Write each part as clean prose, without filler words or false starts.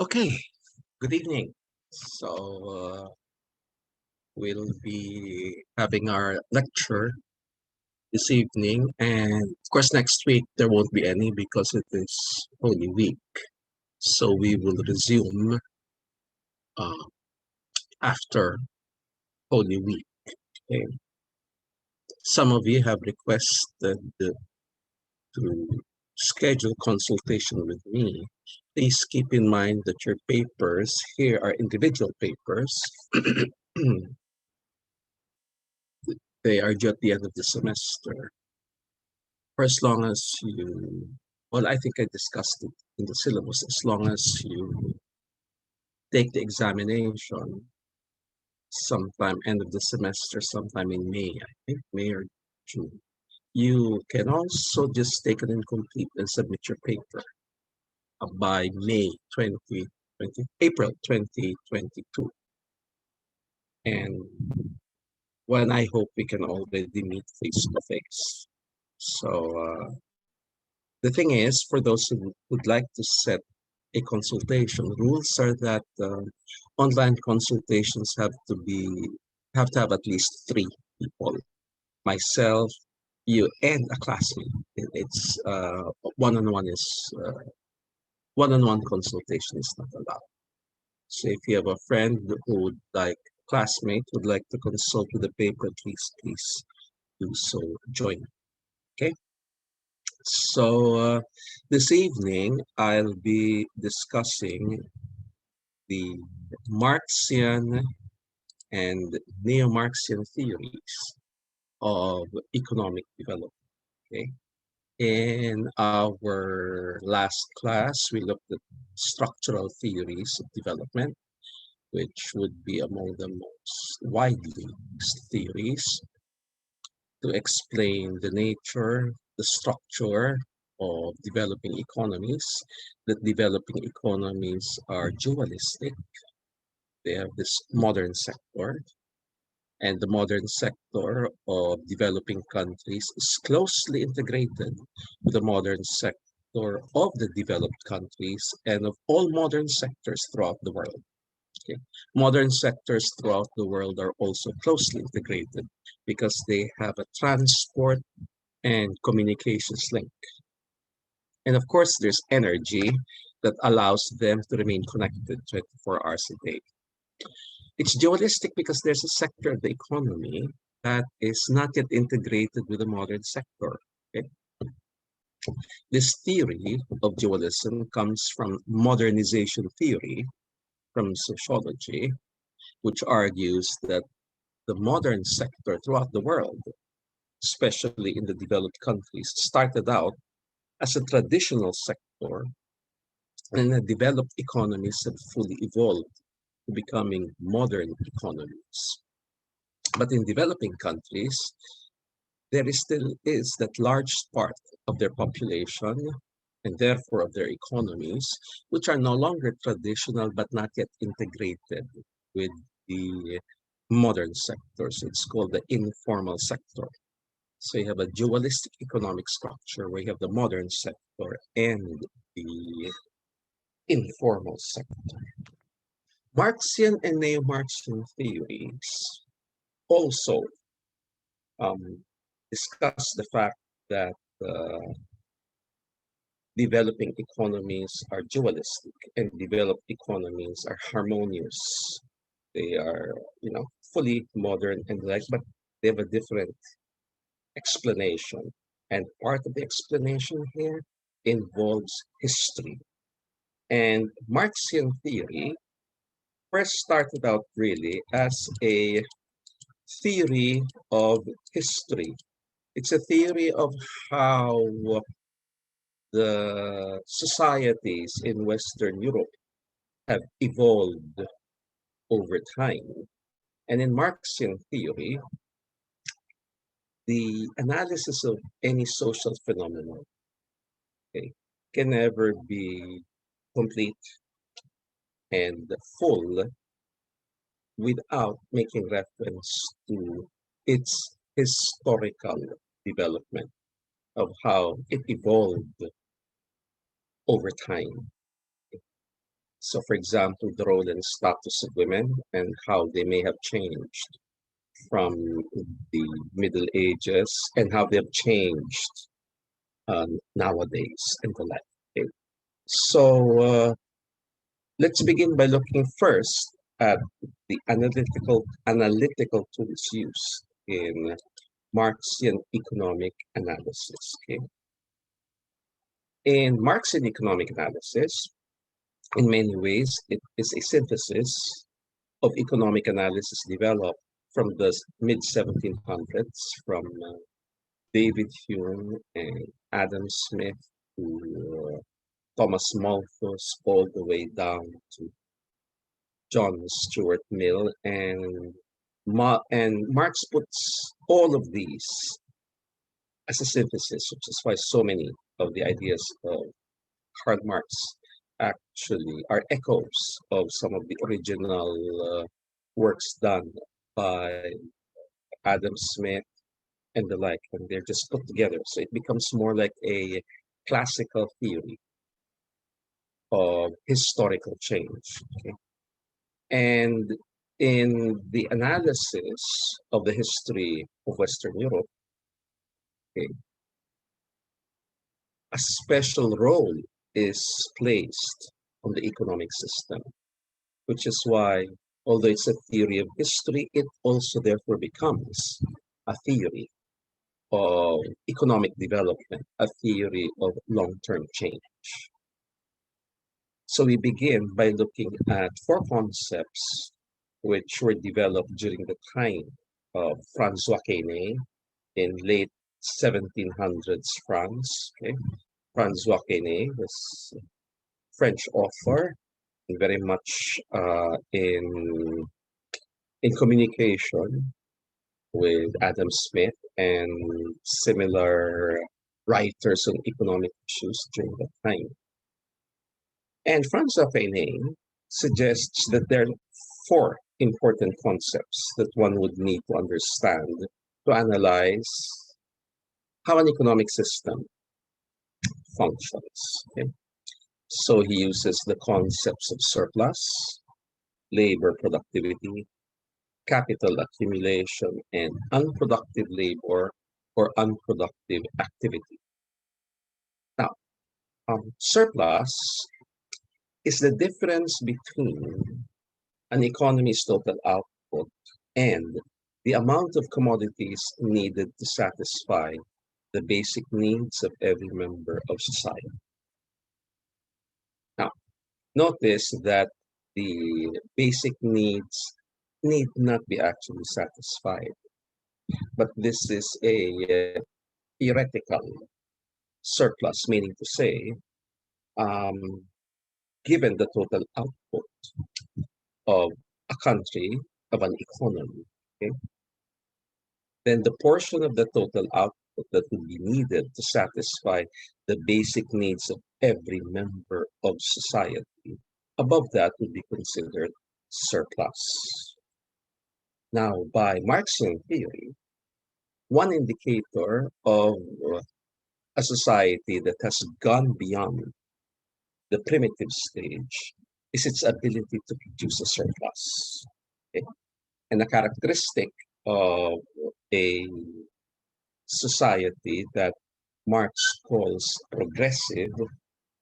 Okay, good evening. So, we'll be having our lecture this evening, and of course, next week there won't be any because it is Holy Week. So, we will resume uh, after Holy Week. Okay. Some of you have requested to schedule consultation with me. Please keep in mind that your papers here are individual papers. They are due at the end of the semester. For as long as well, I think I discussed it in the syllabus, as long as you take the examination sometime end of the semester, sometime in May, I think May or June, you can also just take an incomplete and submit your paper by May 2020, April 2022. And when I hope we can already meet face to face. So the thing is, for those who would like to set a consultation, rules are that online consultations have to have at least three people, myself, you, and a classmate. It's one-on-one is one-on-one consultation is not allowed. So if you have a friend who would like classmate would like to consult with the paper, please do so. Join. Okay. So this evening I'll be discussing the Marxian and neoMarxian theories of economic development. Okay. In our last class, we looked at structural theories of development, which would be among the most widely used theories to explain the nature, the structure of developing economies, that developing economies are dualistic. They have this modern sector, and the modern sector of developing countries is closely integrated with the modern sector of the developed countries and of all modern sectors throughout the world. Okay. Modern sectors throughout the world are also closely integrated because they have a transport and communications link. And of course, there's energy that allows them to remain connected 24 hours a day. It's dualistic because there's a sector of the economy that is not yet integrated with the modern sector. Okay? This theory of dualism comes from modernization theory from sociology, which argues that the modern sector throughout the world, especially in the developed countries, started out as a traditional sector, and the developed economies have fully evolved to becoming modern economies. But in developing countries, there is still is that large part of their population and therefore of their economies, which are no longer traditional but not yet integrated with the modern sectors. It's called the informal sector. So you have a dualistic economic structure where you have the modern sector and the informal sector. Marxian and neo-Marxian theories also um, discuss the fact that uh, developing economies are dualistic and developed economies are harmonious. They are, fully modern and like, but they have a different explanation. And part of the explanation here involves history. And Marxian theory first started out really as a theory of history. It's a theory of how the societies in Western Europe have evolved over time. And in Marxian theory, the analysis of any social phenomenon, okay, can never be complete and full without making reference to its historical development of how it evolved over time. So, for example, the role and status of women and how they may have changed from the Middle Ages and how they've changed nowadays and the like. Okay. So, let's begin by looking first at the analytical tools used in Marxian economic analysis. Okay. In Marxian economic analysis, in many ways, it is a synthesis of economic analysis developed from the mid 1700s from David Hume and Adam Smith to Thomas Malthus, all the way down to John Stuart Mill, and Marx puts all of these as a synthesis, which is why so many of the ideas of Karl Marx actually are echoes of some of the original works done by Adam Smith and the like, and they're just put together. So it becomes more like a classical theory of historical change. Okay? And in the analysis of the history of Western Europe, okay, a special role is placed on the economic system, which is why, although it's a theory of history, it also therefore becomes a theory of economic development, a theory of long-term change. So we begin by looking at four concepts which were developed during the time of Francois Quesnay in late 1700s France. Okay? Francois Quesnay was a French author, very much in communication with Adam Smith and similar writers on economic issues during that time. And Francois Quesnay suggests that there are four important concepts that one would need to understand to analyze how an economic system functions. Okay? So he uses the concepts of surplus, labor productivity, capital accumulation, and unproductive labor or unproductive activity. Now, surplus is the difference between an economy's total output and the amount of commodities needed to satisfy the basic needs of every member of society. Now, notice that the basic needs need not be actually satisfied, but this is a theoretical surplus, meaning to say, um, given the total output of a country, of an economy, okay, then the portion of the total output that would be needed to satisfy the basic needs of every member of society, above that would be considered surplus. Now, by Marxian theory, one indicator of a society that has gone beyond the primitive stage is its ability to produce a surplus. Okay? And a characteristic of a society that Marx calls progressive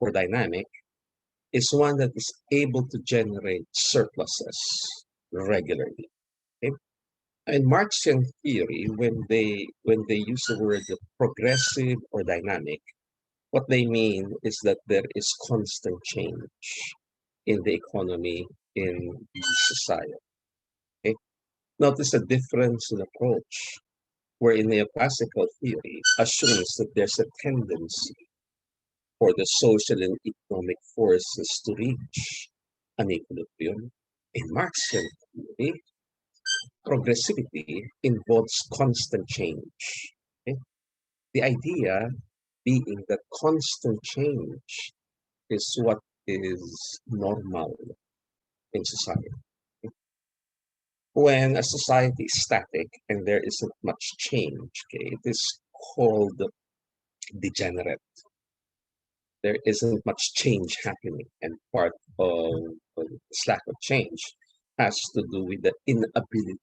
or dynamic is one that is able to generate surpluses regularly. Okay? In Marxian theory, when they use the word progressive or dynamic, what they mean is that there is constant change in the economy, in the society. Okay? Notice a difference in approach, where in neoclassical theory assumes that there's a tendency for the social and economic forces to reach an equilibrium. In Marxian theory, progressivity involves constant change. Okay? The idea being that constant change is what is normal in society. When a society is static and there isn't much change, okay, it is called degenerate. there isn't much change happening, and part of this lack of change has to do with the inability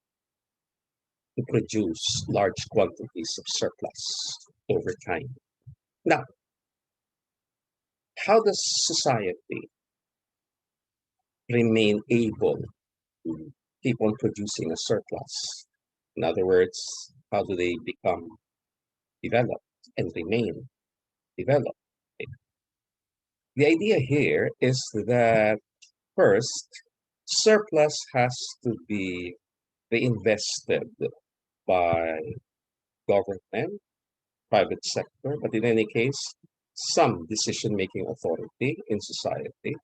to produce large quantities of surplus over time. Now, how does society remain able to keep on producing a surplus? In other words, how do they become developed and remain developed? The idea here is that first, surplus has to be reinvested by government, private sector, but in any case, some decision-making authority in society.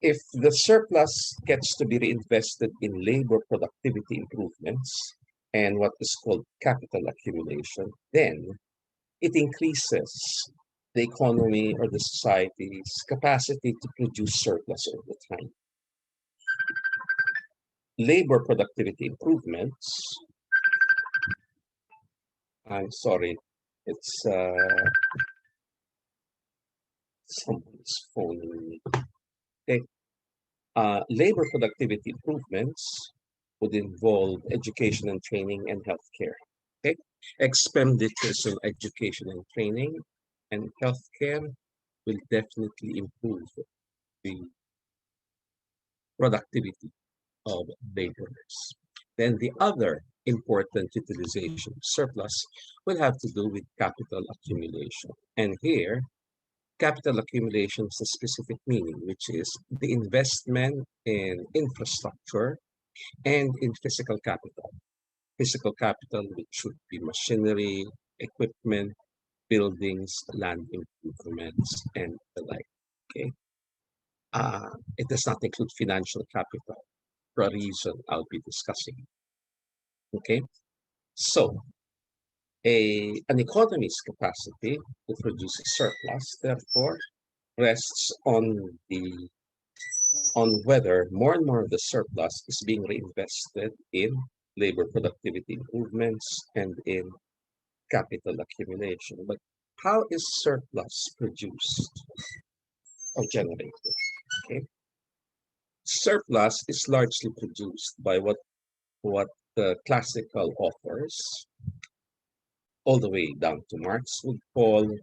If the surplus gets to be reinvested in labor productivity improvements and what is called capital accumulation, then it increases the economy or the society's capacity to produce surplus over time. Labor productivity improvements, I'm sorry, it's someone's phoning me. Okay. Labor productivity improvements would involve education and training and healthcare. Okay. Expenditures on education and training and healthcare will definitely improve the productivity of laborers. Then the other important utilization of surplus will have to do with capital accumulation. And here, capital accumulation is a specific meaning, which is the investment in infrastructure and in physical capital. Physical capital, which should be machinery, equipment, buildings, land improvements, and the like. Okay. It does not include financial capital for a reason I'll be discussing. Okay. So an economy's capacity to produce a surplus, therefore, rests on whether more and more of the surplus is being reinvested in labor productivity improvements and in capital accumulation. But how is surplus produced or generated? Okay. Surplus is largely produced by what the classical authors, all the way down to Marx, would call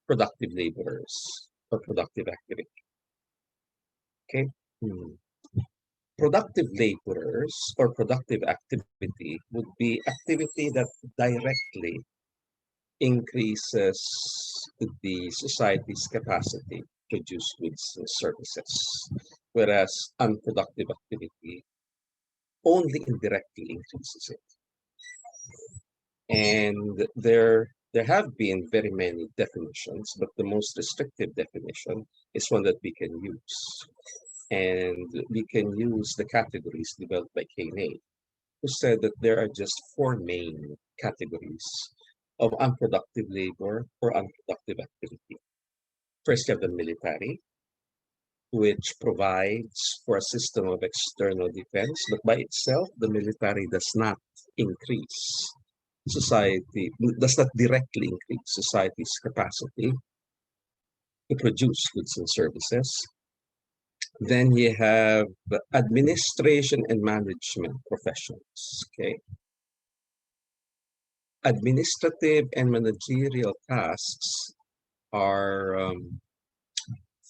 productive laborers or productive activity. Okay. Productive laborers or productive activity would be activity that directly increases the society's capacity to produce goods and services, whereas unproductive activity only indirectly increases it. And there have been very many definitions, but the most restrictive definition is one that we can use. And we can use the categories developed by Kane, who said that there are just four main categories of unproductive labor or unproductive activity. First, you have the military, which provides for a system of external defense, but by itself, the military does not increase society, does not directly increase society's capacity to produce goods and services. Then you have administration and management professions. Okay. Administrative and managerial tasks are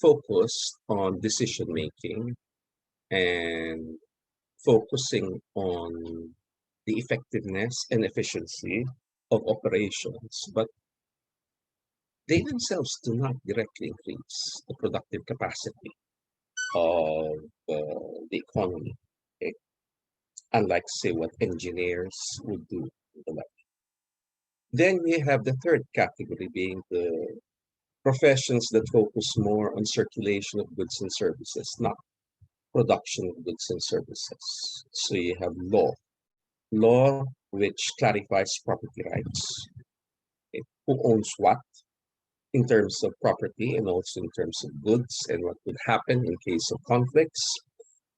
focused on decision making and focusing on the effectiveness and efficiency of operations, but they themselves do not directly increase the productive capacity of the economy, okay? Unlike, say, what engineers would do. Then we have the third category being the professions that focus more on circulation of goods and services, not production of goods and services. So you have law which clarifies property rights, okay? Who owns what in terms of property and also in terms of goods and what would happen in case of conflicts.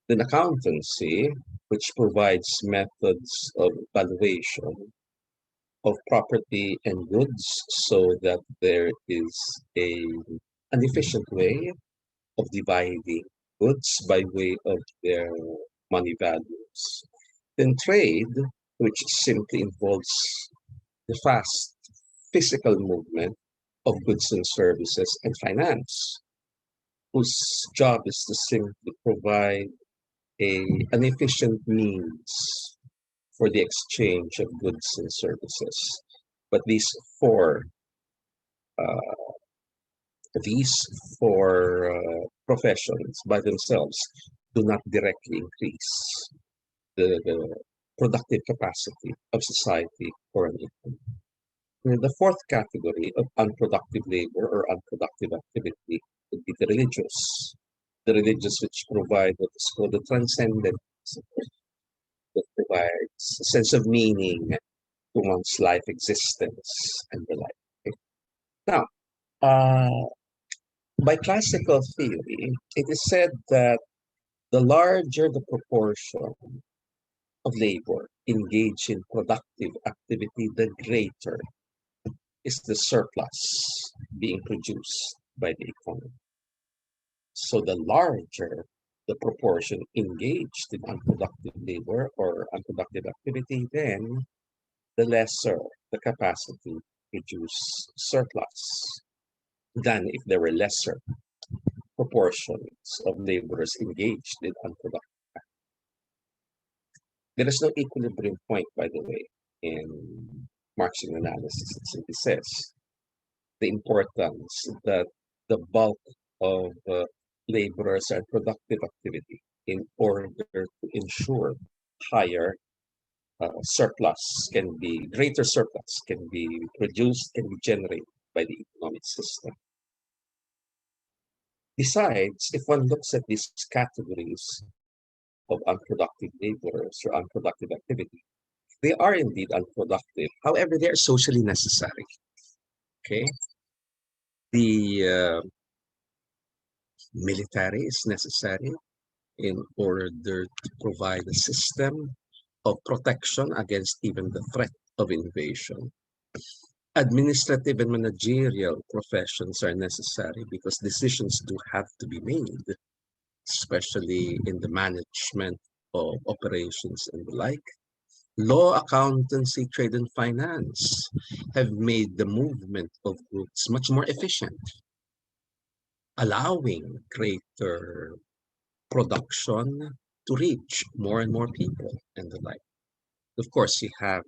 Then accountancy, which provides methods of valuation of property and goods so that there is a an efficient way of dividing goods by way of their money values. Then trade, which simply involves the fast physical movement of goods and services, and finance, whose job is to simply provide an efficient means for the exchange of goods and services. But four uh, these four professions by themselves do not directly increase the productive capacity of society or an economy. And the fourth category of unproductive labor or unproductive activity would be the religious which provide what is called the transcendent, that provides a sense of meaning to one's life existence and the like. Okay? Now, by classical theory, it is said that the larger the proportion of labor engaged in productive activity, the greater is the surplus being produced by the economy. So the larger the proportion engaged in unproductive labor or unproductive activity, then the lesser the capacity to produce surplus than if there were lesser proportions of laborers engaged in unproductive. There is no equilibrium point, by the way, in Marxian analysis. It simply says the importance that the bulk of laborers are productive activity in order to ensure higher greater surplus can be produced, can be generated by the economic system. Besides, if one looks at these categories of unproductive laborers or unproductive activity, they are indeed unproductive. However, they are socially necessary. Okay, the military is necessary in order to provide a system of protection against even the threat of invasion. Administrative and managerial professions are necessary because decisions do have to be made, especially in the management of operations and the like. Law, accountancy, trade, and finance have made the movement of goods much more efficient, allowing greater production to reach more and more people and the like. Of course, you have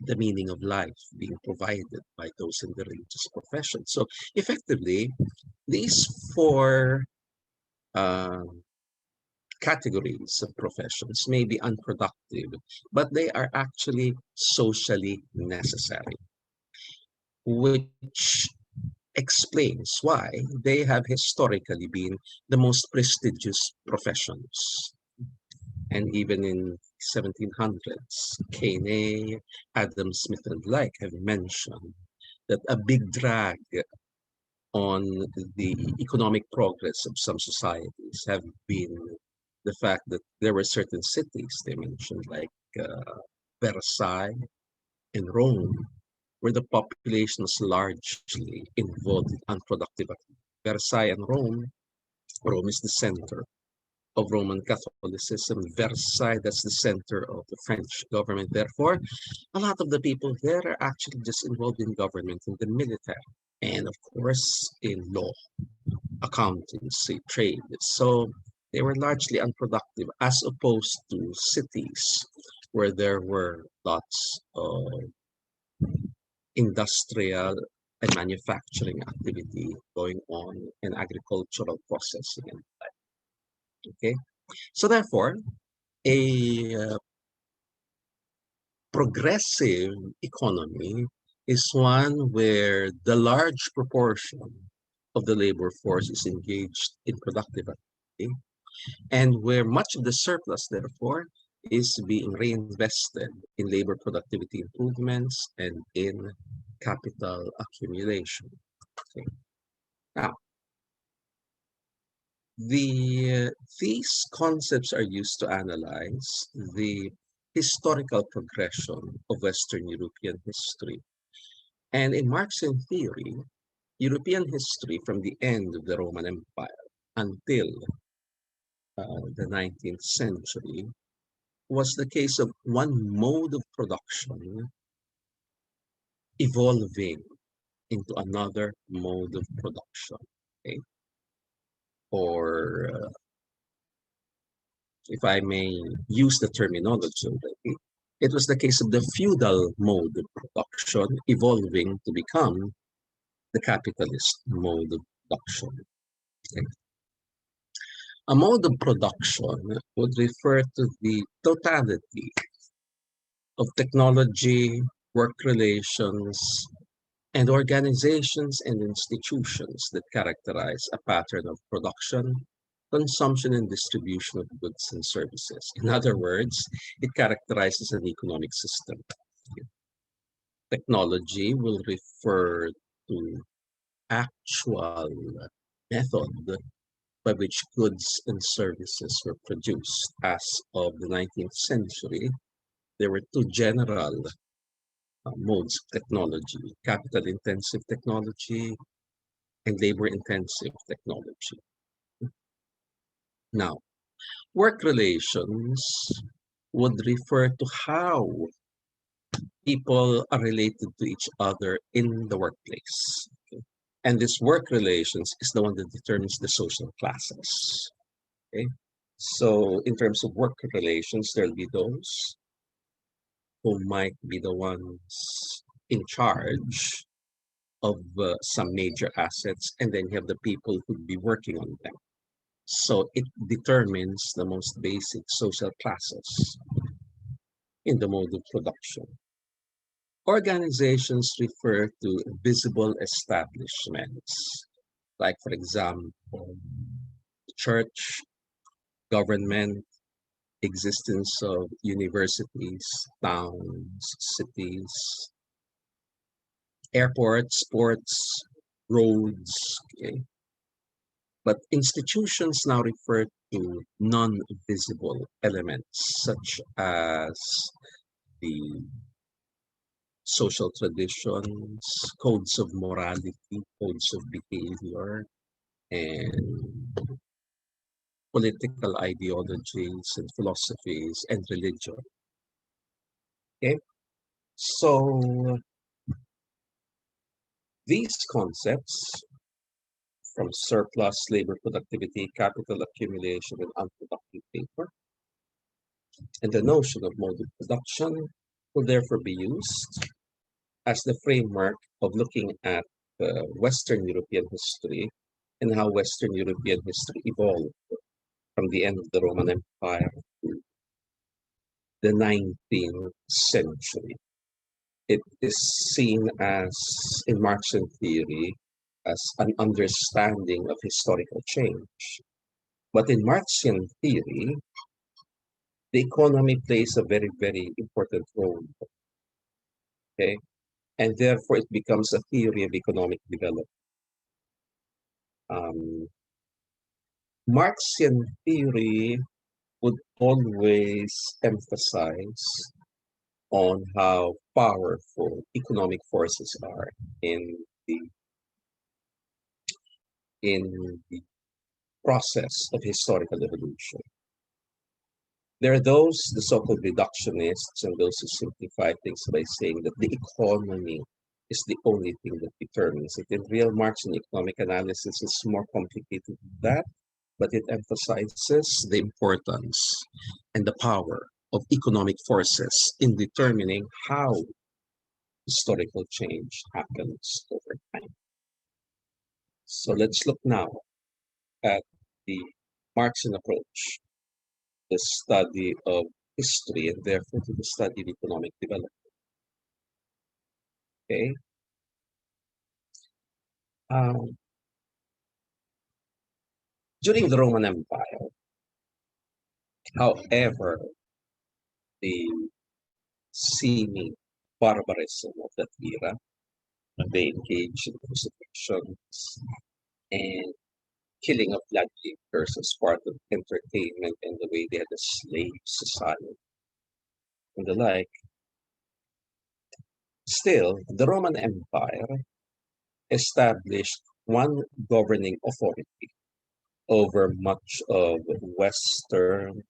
the meaning of life being provided by those in the religious profession. So effectively, these four um, categories of professions may be unproductive, but they are actually socially necessary, which explains why they have historically been the most prestigious professions. And even in 1700s, Kane, Adam Smith, and the like have mentioned that a big drag on the economic progress of some societies have been the fact that there were certain cities they mentioned, like Versailles and Rome, where the population was largely involved in unproductive activity. Versailles and Rome is the center of Roman Catholicism. Versailles, that's the center of the French government. Therefore, a lot of the people there are actually just involved in government and the military, and of course in law, accountancy, trade. So they were largely unproductive as opposed to cities where there were lots of industrial and manufacturing activity going on and agricultural processing. Okay, so therefore, a progressive economy is one where the large proportion of the labor force is engaged in productive activity and where much of the surplus, therefore, is being reinvested in labor productivity improvements and in capital accumulation. Okay. Now, these concepts are used to analyze the historical progression of Western European history. And in Marxian theory, European history from the end of the Roman Empire until the 19th century was the case of one mode of production evolving into another mode of production. Okay? Or, if I may use the terminology already, it was the case of the feudal mode of production evolving to become the capitalist mode of production. Okay? A mode of production would refer to the totality of technology, work relations, and organizations and institutions that characterize a pattern of production, consumption, and distribution of goods and services. In other words, it characterizes an economic system. Technology will refer to actual method by which goods and services were produced. As of the 19th century, there were two general modes of technology: capital intensive technology and labor intensive technology. Now, work relations would refer to how people are related to each other in the workplace. Okay? And this work relations is the one that determines the social classes. Okay? So in terms of work relations, there'll be those who might be the ones in charge of some major assets, and then you have the people who'd be working on them. So it determines the most basic social classes in the mode of production. Organizations refer to visible establishments, like, for example, church, government, existence of universities, towns, cities, airports, ports, roads. Okay? But institutions now refer to non-visible elements such as the social traditions, codes of morality, codes of behavior, and political ideologies and philosophies and religion. Okay, so these concepts, from surplus labor productivity, capital accumulation, and unproductive labor, and the notion of mode of production, will therefore be used as the framework of looking at Western European history and how Western European history evolved from the end of the Roman Empire to the 19th century. It is seen as, in Marxian theory, as an understanding of historical change. But in Marxian theory, the economy plays a very, very important role. Okay? And therefore, it becomes a theory of economic development. Um, Marxian theory would always emphasize on how powerful economic forces are in the in the process of historical evolution. There are those, the so-called reductionists, and those who simplify things by saying that the economy is the only thing that determines it. In real Marxian economic analysis, is more complicated than that, but it emphasizes the importance and the power of economic forces in determining how historical change happens over time. So let's look now at the Marxian approach, the study of history, and therefore to the study of economic development. Okay. Um, During the Roman Empire, however, the seeming barbarism of that era, they engaged in crucifixions and killing of gladiators as part of entertainment and the way they had a slave society. and the like. Still, the Roman Empire established one governing authority over much of Western,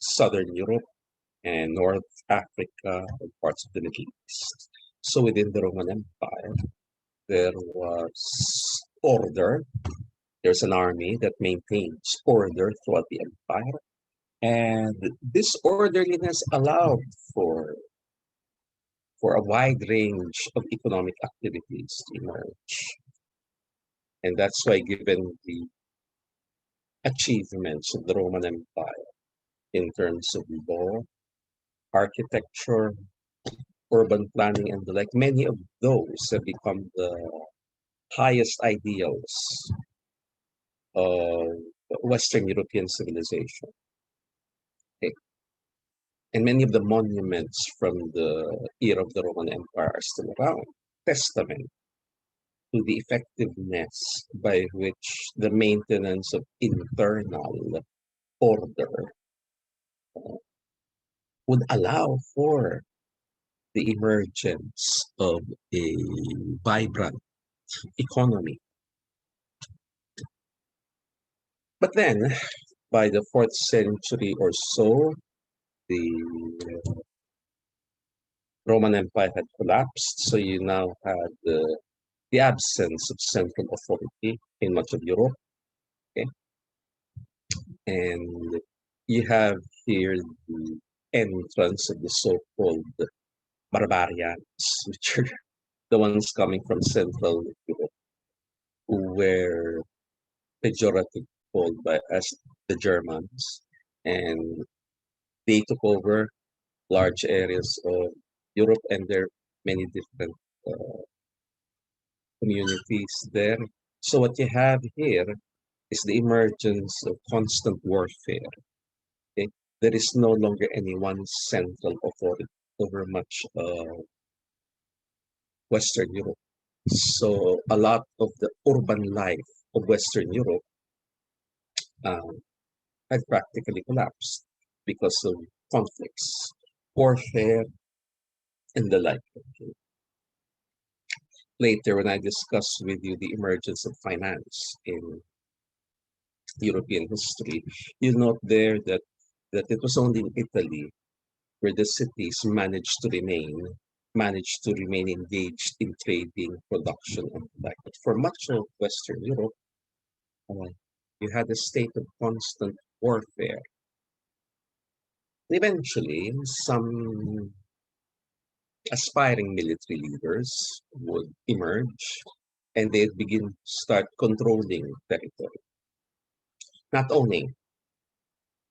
Southern Europe, and North Africa and parts of the Middle East. So within the Roman Empire, there was order. There's an army that maintains order throughout the empire. And this orderliness allowed for a wide range of economic activities to emerge. And that's why, given the achievements of the Roman Empire in terms of law, architecture, urban planning, and the like, many of those have become the highest ideals of Western European civilization. Okay. And many of the monuments from the era of the Roman Empire are still around, testament to the effectiveness by which the maintenance of internal order would allow for the emergence of a vibrant economy. But then, by the 4th century or so, the Roman Empire had collapsed, so you now had the absence of central authority in much of Europe. Okay? And you have here the entrance of the so-called barbarians, which are the ones coming from Central Europe, who were pejoratively called by as the Germans, and they took over large areas of Europe, and there are many different uh, communities there. So what you have here is the emergence of constant warfare. Okay? There is no longer any one central authority over much of Western Europe. So a lot of the urban life of Western Europe um, had practically collapsed because of conflicts, warfare, and the like. Later, when I discuss with you the emergence of finance in European history, you'll note there that it was only in Italy where the cities managed to remain engaged in trading, production, and the like. But for much of Western Europe, uh, you had a state of constant warfare. Eventually, some aspiring military leaders would emerge and they'd begin to start controlling territory. Not owning,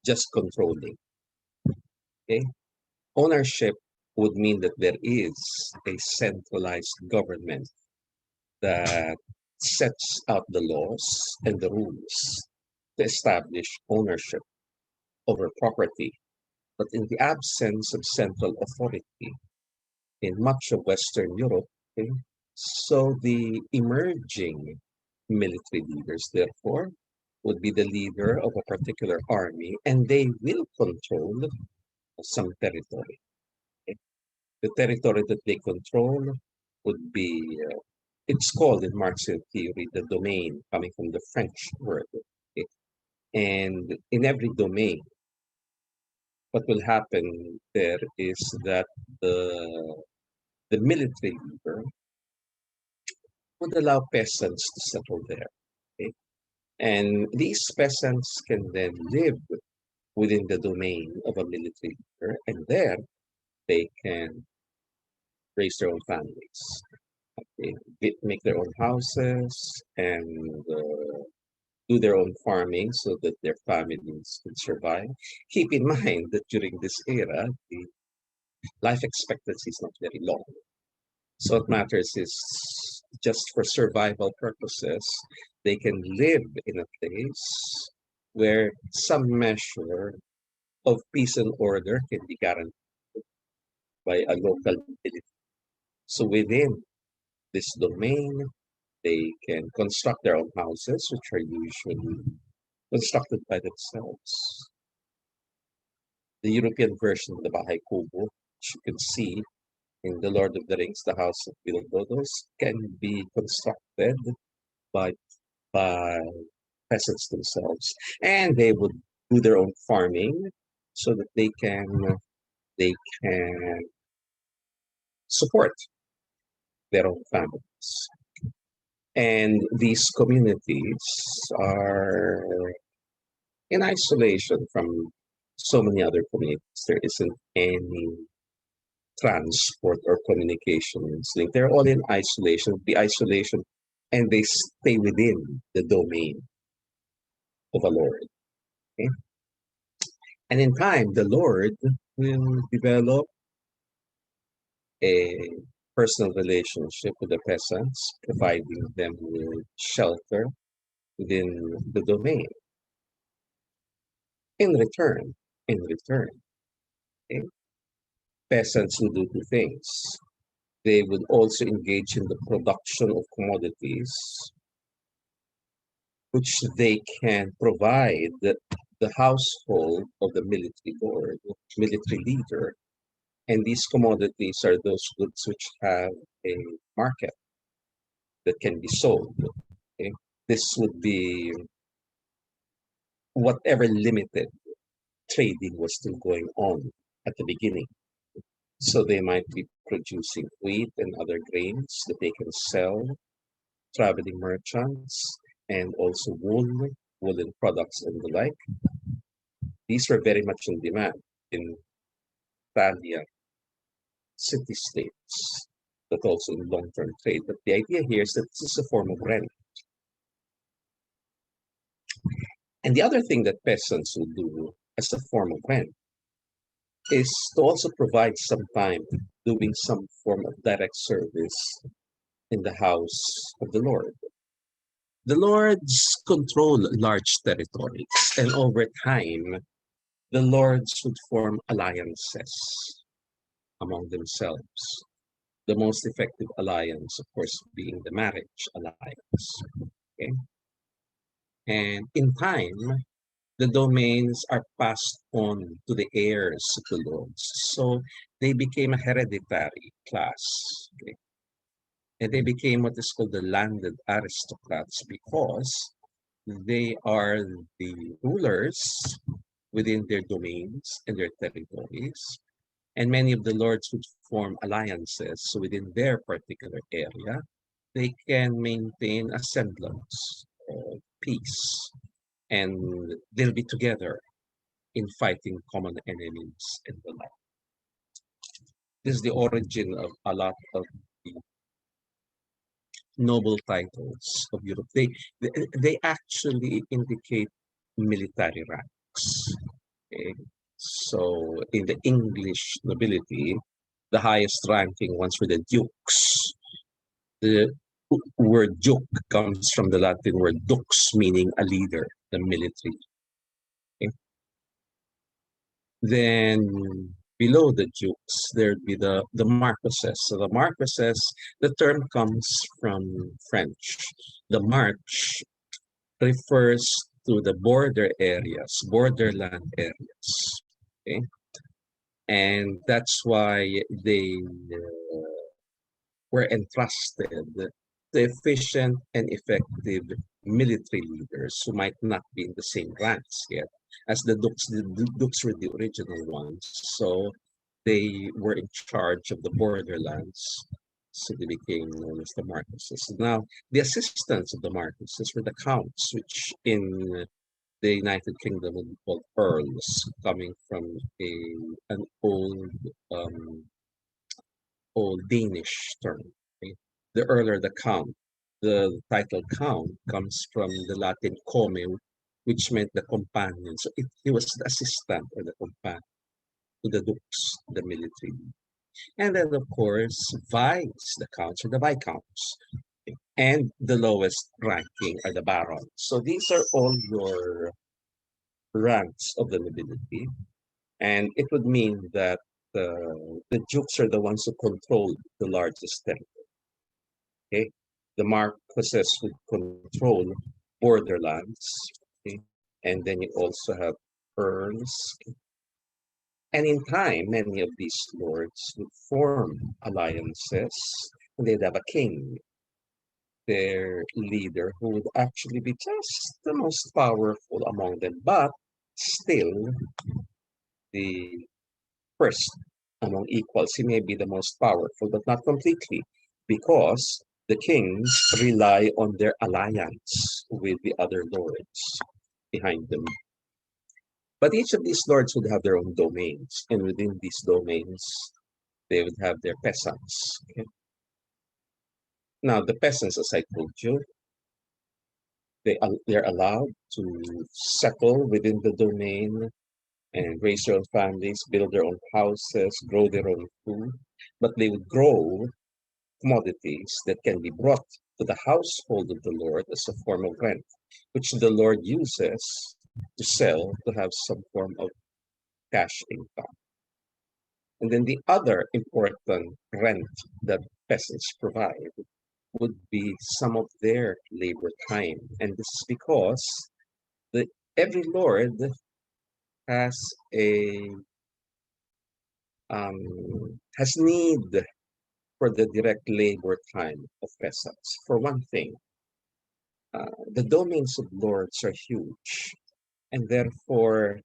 just controlling. Okay? Ownership would mean that there is a centralized government that sets out the laws and the rules to establish ownership over property. But in the absence of central authority in much of Western Europe, okay, so the emerging military leaders, therefore, would be the leader of a particular army, and they will control some territory. Okay? The territory that they control would be, it's called in Marxian theory, the domain, coming from the French word. Okay? And in every domain, what will happen there is that the military leader would allow peasants to settle there. Okay? And these peasants can then live within the domain of a military leader, and there they can raise their own families. Okay? Make their own houses and do their own farming so that their families can survive. Keep in mind that during this era, the life expectancy is not very long. So what matters is just for survival purposes, they can live in a place where some measure of peace and order can be guaranteed by a local military. So within this domain, they can construct their own houses, which are usually constructed by themselves. the European version of the Bahay Kubo, which you can see in The Lord of the Rings, The House of Bilbo, those can be constructed by by peasants themselves, and they would do their own farming so that they can support their own families. And these communities are in isolation from so many other communities. There isn't any transport or communications link. They're all in isolation, the isolation, and they stay within the domain of the Lord. Okay? And in time, the Lord will develop a personal relationship with the peasants, providing them with shelter within the domain. In return, in return, okay, peasants will do two things. They would also engage in the production of commodities, which they can provide the household of the military lord, military leader. And these commodities are those goods which have a market that can be sold. Okay? This would be whatever limited trading was still going on at the beginning. So they might be producing wheat and other grains that they can sell, traveling merchants, and also wool, woolen products and the like. These were very much in demand in Italian city-states, but also in long-term trade. But the idea here is that this is a form of rent. And the other thing that peasants will do as a form of rent is to also provide some time doing some form of direct service in the house of the Lord. The lords control large territories, and over time, the lords would form alliances among themselves. The most effective alliance, of course, being the marriage alliance. Okay? And in time, the domains are passed on to the heirs of the lords. So they became a hereditary class. Okay? And they became what is called the landed aristocrats because they are the rulers within their domains and their territories. And many of the lords would form alliances within their particular area. They can maintain a semblance of peace and they'll be together in fighting common enemies and the like. This is the origin of a lot of the noble titles of Europe. They actually indicate military ranks. Okay? So in the English nobility, the highest ranking ones were the dukes. The word duke comes from the Latin word dux, meaning a leader, the military. Okay? Then below the dukes, there'd be the marquesses. So the marquesses, the term comes from French. The march refers to the border areas, borderland areas. Okay? And that's why they were entrusted to efficient and effective military leaders who might not be in the same ranks yet as the dukes. The dukes were the original ones, so they were in charge of the borderlands. So they became known as the marquesses. Now, the assistants of the marquesses were the counts, which in the United Kingdom would be called earls, coming from an old Danish term. Okay? The earl or the count. The title count comes from the Latin come, which meant the companion. So he was the assistant or the companion to the dukes, the military. And then, of course, vice, the counts or the viscounts. And the lowest ranking are the barons. So these are all your ranks of the nobility. And it would mean that the dukes are the ones who control the largest territory. Okay? The marquesses would control borderlands. Okay? And then you also have earls And in time, many of these lords would form alliances, and they'd have a king, their leader, who would actually be just the most powerful among them, but still the first among equals. He may be the most powerful, but not completely, because the kings rely on their alliance with the other lords behind them. But each of these lords would have their own domains, and within these domains, they would have their peasants. Okay? Now, the peasants, as I told you, they're allowed to settle within the domain and raise their own families, build their own houses, grow their own food. But they would grow commodities that can be brought to the household of the Lord as a form of rent, which the Lord uses to sell to have some form of cash income. And then the other important rent that peasants provide would be some of their labor time. And this is because the, every lord has a has need for the direct labor time of peasants. For one thing, the domains of lords are huge, and therefore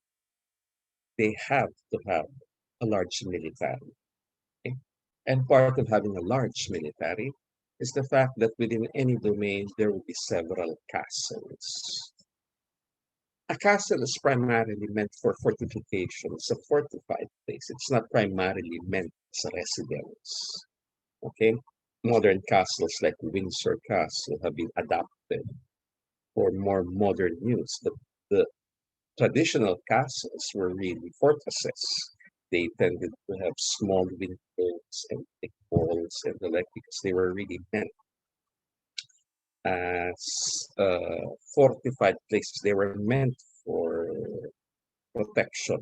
they have to have a large military. Okay? And part of having a large military is the fact that within any domain there will be several castles. A castle is primarily meant for fortification. It's a fortified place. It's not primarily meant as a residence. Okay? Modern castles like Windsor Castle have been adapted for more modern use. The traditional castles were really fortresses. They tended to have small windows and thick walls and the like because they were really meant as fortified places. They were meant for protection.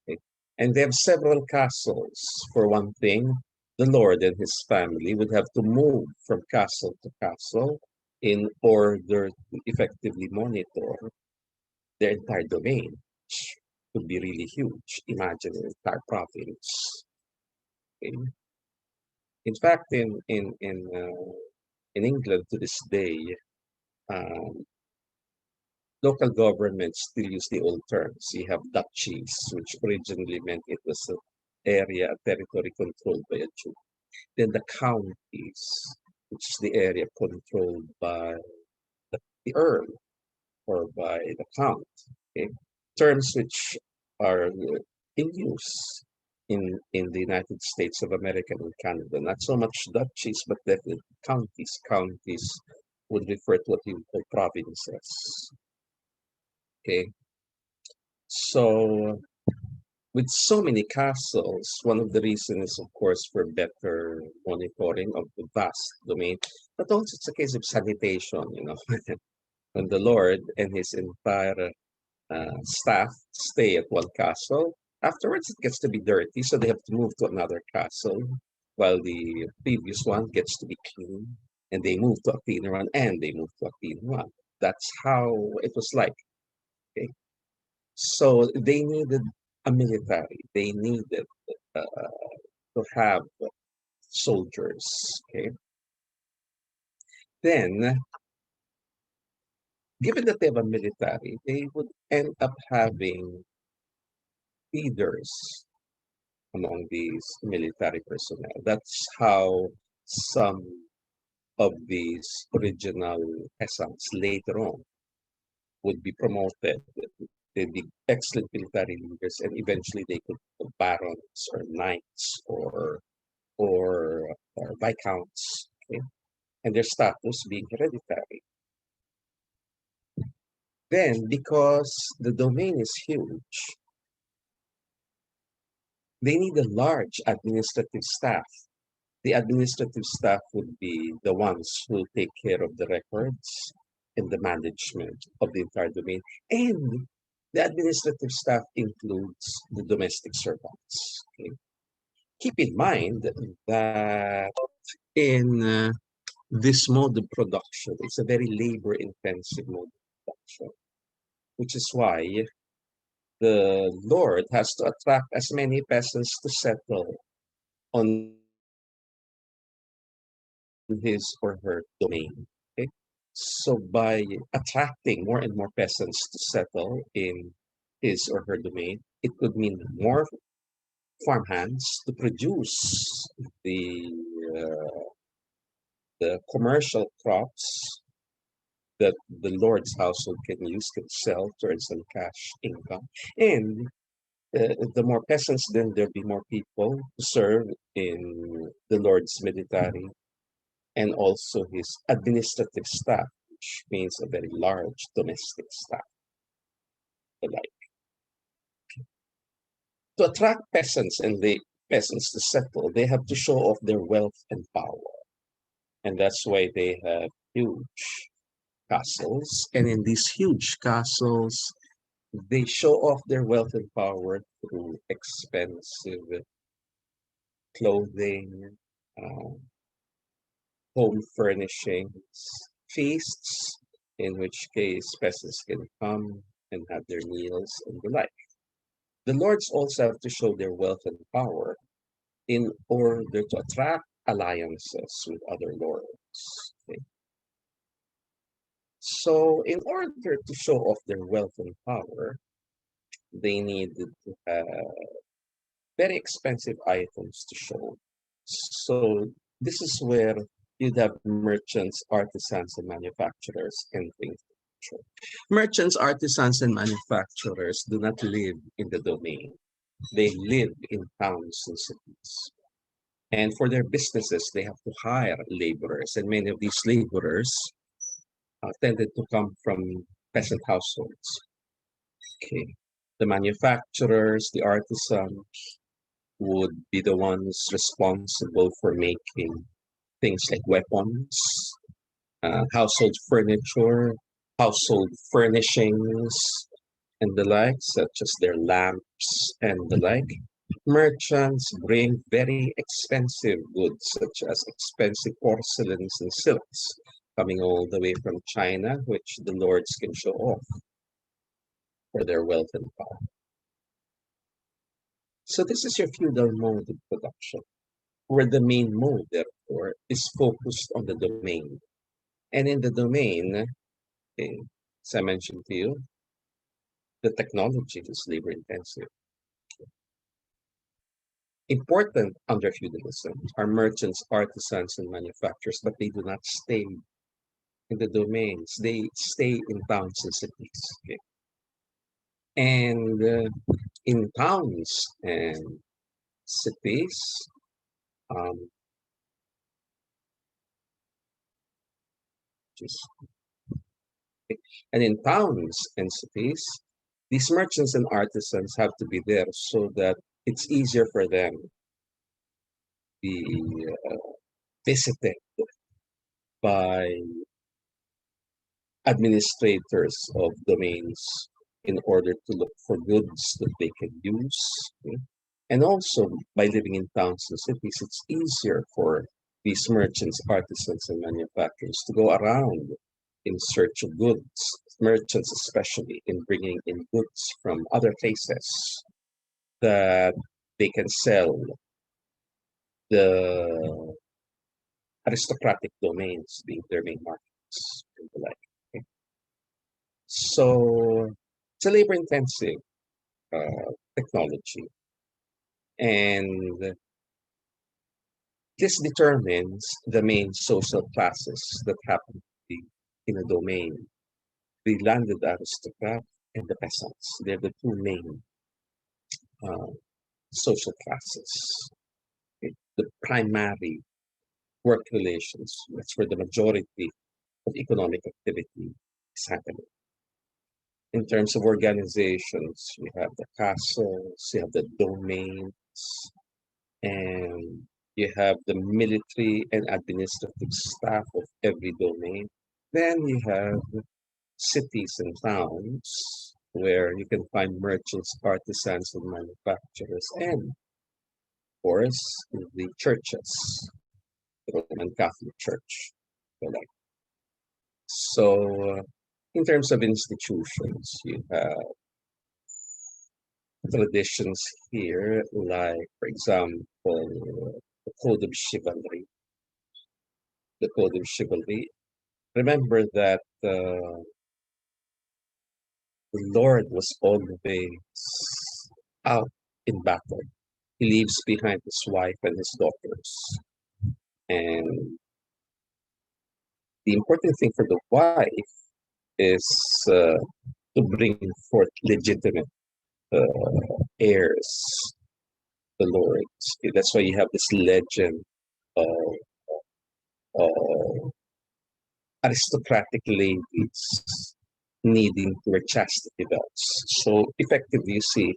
Okay? And they have several castles. For one thing, the Lord and his family would have to move from castle to castle in order to effectively monitor their entire domain, which could be really huge. Imagine an entire province. Okay? In fact, in England to this day, um, local governments still use the old terms. You have duchies, which originally meant it was an area, a territory controlled by a duke. Then the counties, which is the area controlled by the earl or by the count. Okay? Terms which are in use in the United States of America and Canada. Not so much duchies, but the counties. Counties would refer to what you call provinces. Okay, so with so many castles, one of the reasons is, of course, for better monitoring of the vast domain, but also it's a case of sanitation. When the Lord and his entire staff stay at one castle, afterwards it gets to be dirty, so they have to move to another castle, while the previous one gets to be clean, and they move to a cleaner one, and they move to a cleaner one. That's how it was like. Okay? So they needed a military. They needed uh, to have soldiers. Okay. Then, given that they have a military, they would end up having leaders among these military personnel. That's how some of these original peasants later on would be promoted. They'd be excellent military leaders, and eventually they could be barons or knights or viscounts, okay? And their status being hereditary. Then, because the domain is huge, they need a large administrative staff. The administrative staff would be the ones who take care of the records and the management of the entire domain. And the administrative staff includes the domestic servants. Okay? Keep in mind that in this mode of production, it's a very labor-intensive mode of production, which is why the Lord has to attract as many peasants to settle on his or her domain. Okay? So by attracting more and more peasants to settle in his or her domain, it could mean more farmhands to produce the uh, the commercial crops that the Lord's household can use, can sell to earn some cash income. And the more peasants, then there'll be more people to serve in the Lord's military and also his administrative staff, which means a very large domestic staff. Like to attract peasants and the peasants to settle, they have to show off their wealth and power, and that's why they have huge castles. And in these huge castles, they show off their wealth and power through expensive clothing, uh, home furnishings, feasts, in which case peasants can come and have their meals and the like. The lords also have to show their wealth and power in order to attract alliances with other lords. Okay? So, in order to show off their wealth and power, they needed to have very expensive items to show. So, this is where you'd have merchants, artisans, and manufacturers and things. Merchants, artisans, and manufacturers do not live in the domain. They live in towns and cities. And for their businesses, they have to hire laborers. And many of these laborers tended to come from peasant households. Okay. The manufacturers, the artisans would be the ones responsible for making things like weapons, household furniture, household furnishings, and the like, such as their lamps and the like. Merchants bring very expensive goods, such as expensive porcelains and silks, coming all the way from China, which the lords can show off for their wealth and power. So this is your feudal mode of production, where the main mode, therefore, is focused on the domain. And in the domain, okay, as I mentioned to you, the technology is labor intensive. Important under feudalism are merchants, artisans, and manufacturers, but they do not stay in the domains. They stay in towns and cities. Okay? And in towns and cities, um, just, and in towns and cities, these merchants and artisans have to be there so that it's easier for them to be visited by administrators of domains in order to look for goods that they can use. Okay? And also, by living in towns and cities, it's easier for these merchants, artisans, and manufacturers to go around in search of goods, merchants especially in bringing in goods from other places that they can sell the aristocratic domains being their main markets and the like. Okay? So it's a labor-intensive technology, and this determines the main social classes that happen to be in a domain. The landed aristocrat and the peasants. They're the two main uh, social classes. Okay? The primary work relations, that's where the majority of economic activity is happening. In terms of organizations, you have the castles, you have the domains, and you have the military and administrative staff of every domain. Then you have cities and towns where you can find merchants, artisans, and manufacturers, and of course the churches, the Roman Catholic Church. So, in terms of institutions, you have traditions here, like, for example, the Code of Chivalry. The Code of Chivalry. Remember that the Lord was always out in battle. He leaves behind his wife and his daughters. And the important thing for the wife is to bring forth legitimate heirs, the lords. That's why you have this legend of uh, aristocratic ladies needing to wear chastity belts. So effectively, you see,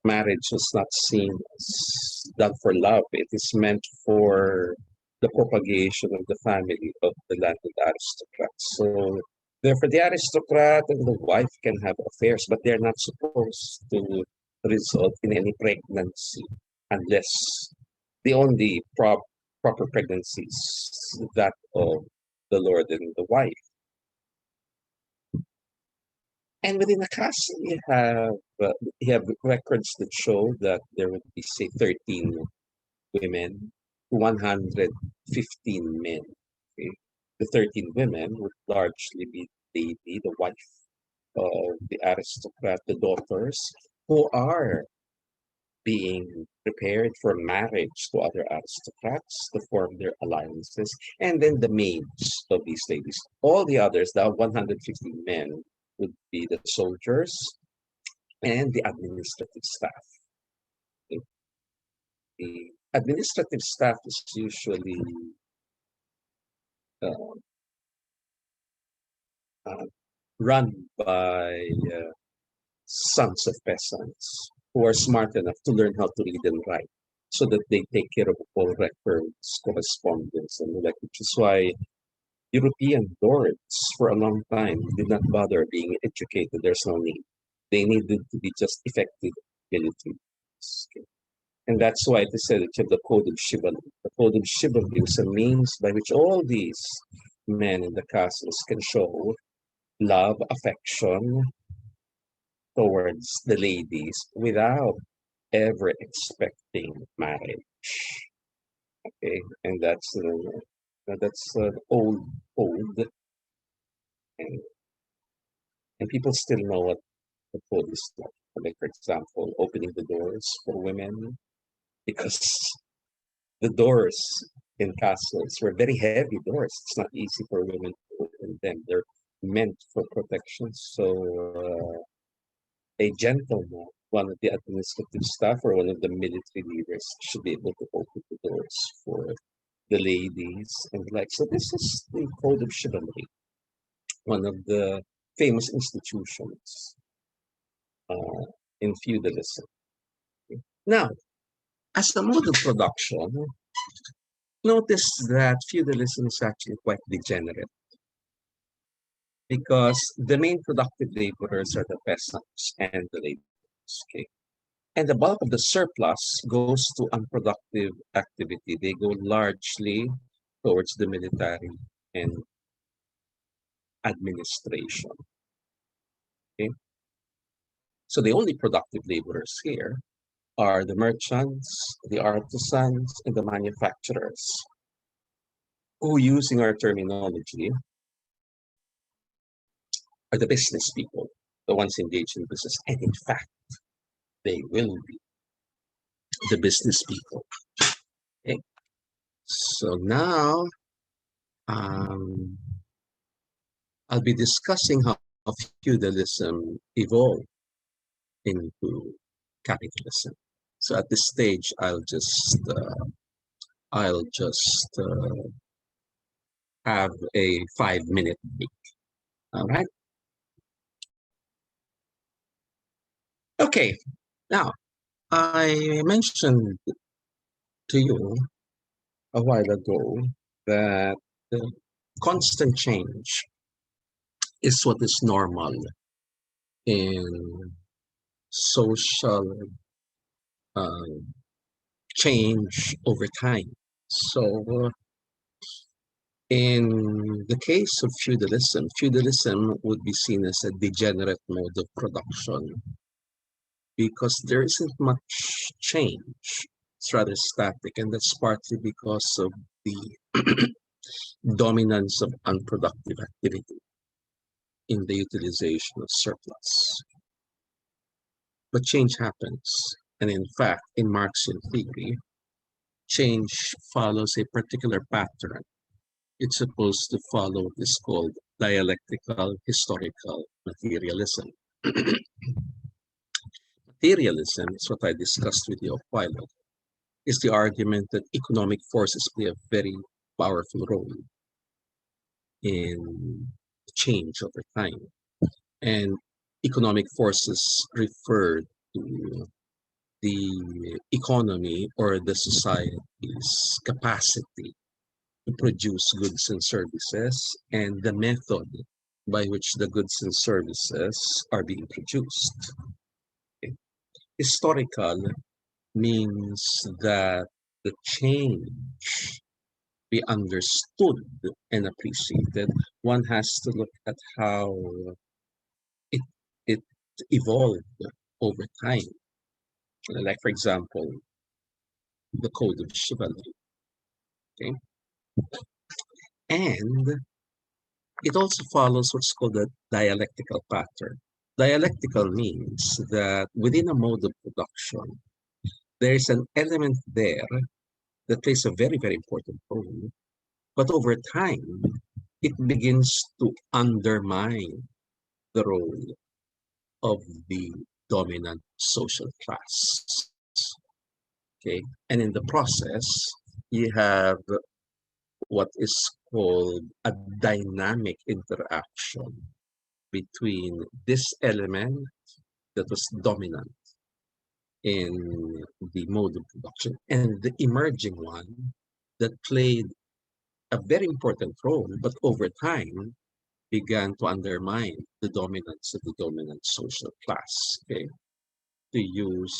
marriage was not seen as done for love. It is meant for the propagation of the family of the landed aristocrats. So therefore, the aristocrat and the wife can have affairs, but they're not supposed to result in any pregnancy unless the only proper pregnancies that of the Lord and the wife. And within the castle, you have records that show that there would be, say, 13 women, 115 men. Okay? The 13 women would largely be the wife of the aristocrat, the daughters, who are being prepared for marriage to other aristocrats to form their alliances, and then the maids of these ladies. All the others, the 115 men, would be the soldiers and the administrative staff. The administrative staff is usually uh, uh, run by sons of peasants who are smart enough to learn how to read and write so that they take care of all records, correspondence, and the like, which is why European lords for a long time did not bother being educated. There's no need. They needed to be just effective military. Okay. And that's why it is said that you have the Code of Chivalry. The Code of Chivalry is a means by which all these men in the castles can show love, affection towards the ladies without ever expecting marriage. Okay, and that's old, and people still know what the code is like. Like, for example, opening the doors for women, because the doors in castles were very heavy doors. It's not easy for women to open them. They're meant for protection. So a gentleman, one of the administrative staff or one of the military leaders should be able to open the doors for the ladies and the like. So this is the Code of Chivalry, one of the famous institutions uh, in feudalism. Now, as a mode of production, notice that feudalism is actually quite degenerate because the main productive laborers are the peasants and the laborers. Okay? And the bulk of the surplus goes to unproductive activity. They go largely towards the military and administration. Okay? So the only productive laborers here are the merchants, the artisans, and the manufacturers, who, using our terminology, are the business people, the ones engaged in business. And in fact, they will be the business people. Okay? So now I'll be discussing how feudalism evolved into capitalism. So at this stage, I'll just have a 5-minute break. All right. Okay. Now, I mentioned to you a while ago that constant change is what is normal in social uh, change over time. So, in the case of feudalism, feudalism would be seen as a degenerate mode of production because there isn't much change. It's rather static, and that's partly because of the dominance of unproductive activity in the utilization of surplus. But change happens, and in fact, in Marxian theory, change follows a particular pattern. It's supposed to follow what is called dialectical historical materialism. Materialism is what I discussed with you a while ago, is the argument that economic forces play a very powerful role in change over time. And economic forces refer to the economy or the society's capacity to produce goods and services and the method by which the goods and services are being produced. Okay. Historical means that the change be understood and appreciated. One has to look at how it, it evolved over time. Like, for example, the code of chivalry. Okay? And it also follows what's called a dialectical pattern. Dialectical means that within a mode of production, there is an element there that plays a very, very important role. But over time, it begins to undermine the role of the dominant social class. Okay, and in the process, you have what is called a dynamic interaction between this element that was dominant in the mode of production and the emerging one that played a very important role, but over time began to undermine the dominance of the dominant social class. Okay, to use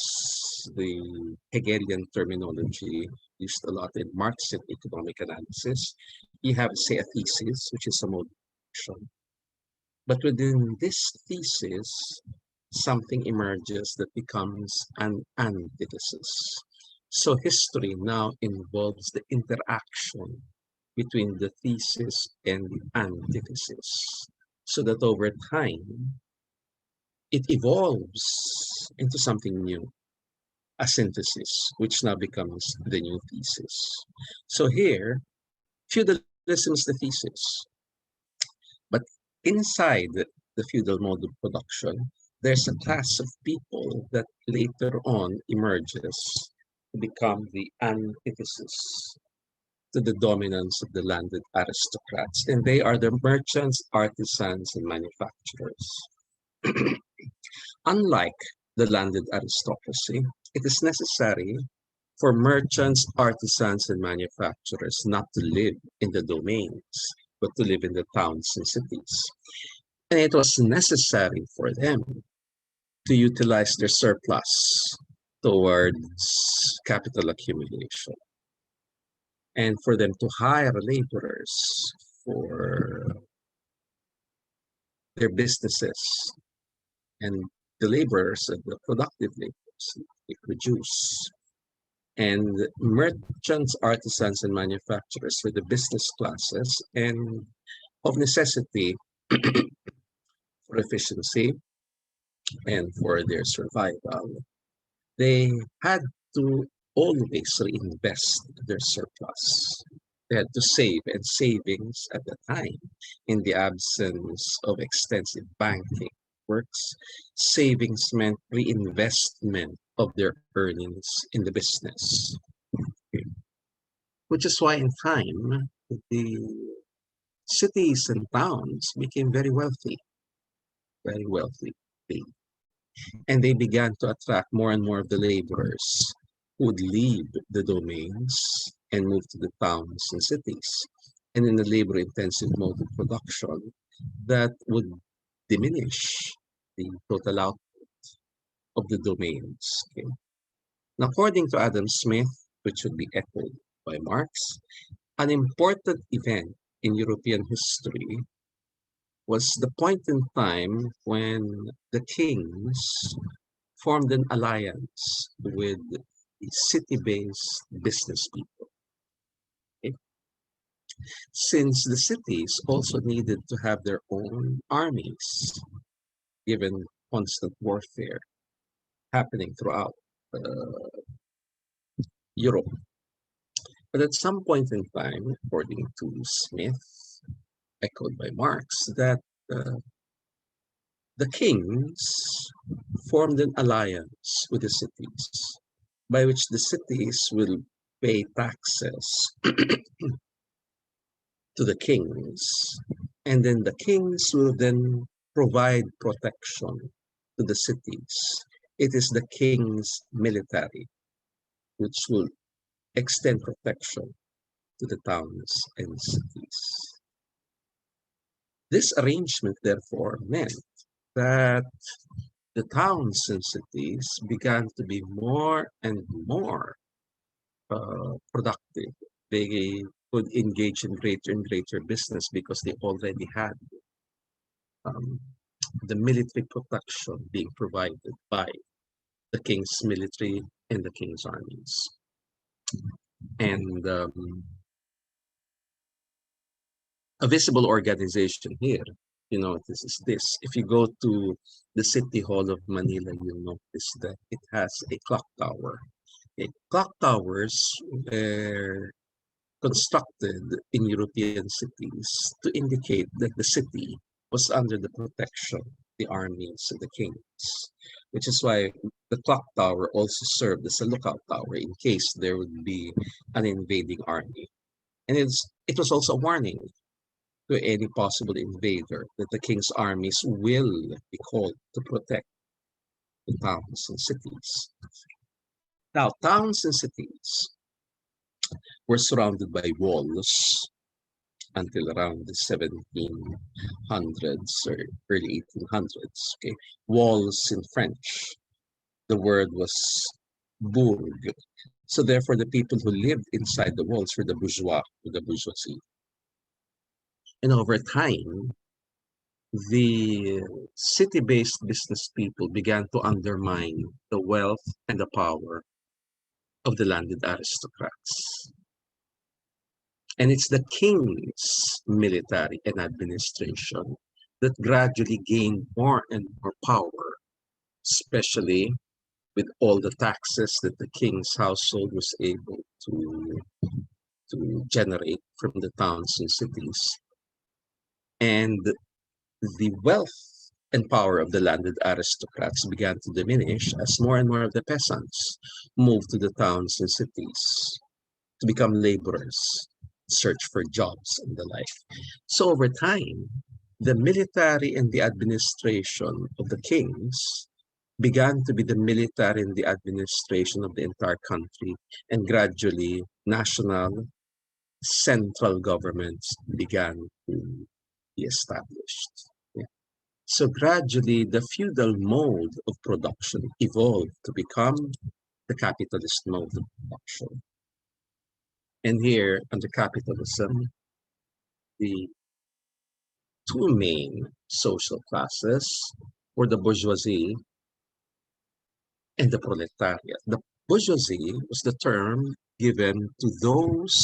the Hegelian terminology used a lot in Marxian economic analysis, you have, say, a thesis, which is a mode of production. But within this thesis, something emerges that becomes an antithesis. So history now involves the interaction between the thesis and the antithesis, so that over time, it evolves into something new, a synthesis, which now becomes the new thesis. So here, feudalism is the thesis, but inside the feudal mode of production, there's a class of people that later on emerges to become the antithesis to the dominance of the landed aristocrats, and they are the merchants, artisans, and manufacturers. Unlike the landed aristocracy, it is necessary for merchants, artisans, and manufacturers not to live in the domains, but to live in the towns and cities. And it was necessary for them to utilize their surplus towards capital accumulation and for them to hire laborers for their businesses, and the laborers and the productive laborers they produce. And merchants, artisans, and manufacturers were the business classes, and of necessity for efficiency and for their survival, they had to always reinvest their surplus. They had to save, and savings at the time, in the absence of extensive banking works, savings meant reinvestment of their earnings in the business. Which is why in time, the cities and towns became very wealthy. And they began to attract more and more of the laborers who would leave the domains and move to the towns and cities. And in a labor-intensive mode of production, that would diminish the total output of the domains. Okay? Now, according to Adam Smith, which would be echoed by Marx, an important event in European history was the point in time when the kings formed an alliance with city-based business people. Okay? Since the cities also needed to have their own armies, given constant warfare happening throughout uh, Europe. But at some point in time, according to Smith, echoed by Marx, that uh, the kings formed an alliance with the cities, by which the cities will pay taxes to the kings, and then the kings will then provide protection to the cities. It is the king's military which will extend protection to the towns and cities. This arrangement, therefore, meant that the towns and cities began to be more and more productive. They could engage in greater and greater business because they already had um, the military protection being provided by the king's military and the king's armies. And a visible organization here, you know, this is this. If you go to the City Hall of Manila, you'll notice that it has a clock tower. Okay? Clock towers were constructed in European cities to indicate that the city was under the protection of the armies of the kings, which is why the clock tower also served as a lookout tower in case there would be an invading army. And it was also a warning to any possible invader that the king's armies will be called to protect the towns and cities. Now, towns and cities were surrounded by walls until around the 1700s or early 1800s. Okay, walls in French. The word was bourg. So therefore, the people who lived inside the walls were the bourgeois, the bourgeoisie. And over time, the city-based business people began to undermine the wealth and the power of the landed aristocrats. And it's the king's military and administration that gradually gained more and more power, especially with all the taxes that the king's household was able to generate from the towns and cities. And the wealth and power of the landed aristocrats began to diminish as more and more of the peasants moved to the towns and cities to become laborers, search for jobs and the like. So over time, the military and the administration of the kings began to be the military and the administration of the entire country, and gradually national central governments began to be established. Yeah. So gradually, the feudal mode of production evolved to become the capitalist mode of production. And here, under capitalism, the two main social classes were the bourgeoisie and the proletariat. The bourgeoisie was the term given to those,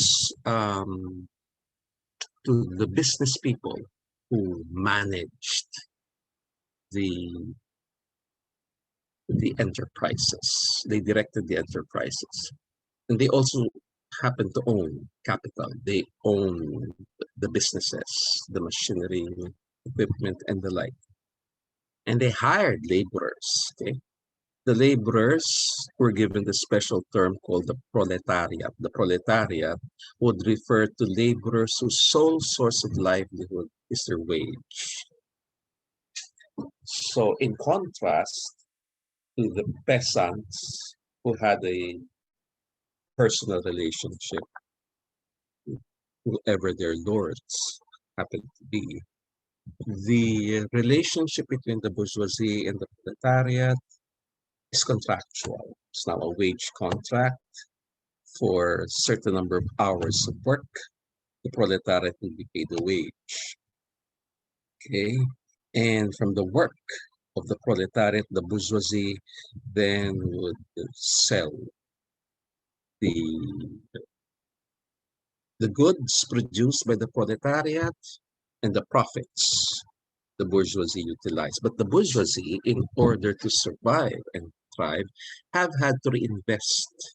to the business people who managed the the enterprises. They directed the enterprises. And they also happen to own capital. They own the businesses, the machinery, equipment, and the like. And they hired laborers. Okay? The laborers were given the special term called the proletariat. The proletariat would refer to laborers whose sole source of livelihood is their wage. So in contrast to the peasants who had a personal relationship with whoever their lords happened to be, the relationship between the bourgeoisie and the proletariat is contractual. It's now a wage contract for a certain number of hours of work. The proletariat will be paid a wage. Okay. And from the work of the proletariat, the bourgeoisie, then would sell the the goods produced by the proletariat and the profits the bourgeoisie utilize. But the bourgeoisie, in order to survive and thrive, have had to reinvest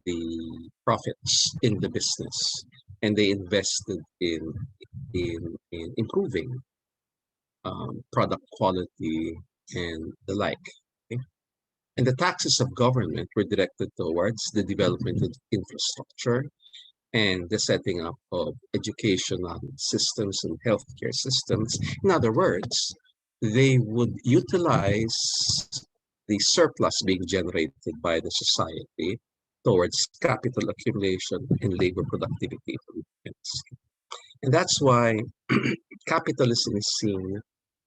the profits in the business, and they invested in improving product quality and the like. Okay? And the taxes of government were directed towards the development of infrastructure and the setting up of educational systems and healthcare systems. In other words, they would utilize the surplus being generated by the society towards capital accumulation and labor productivity improvements. And that's why capitalism is seen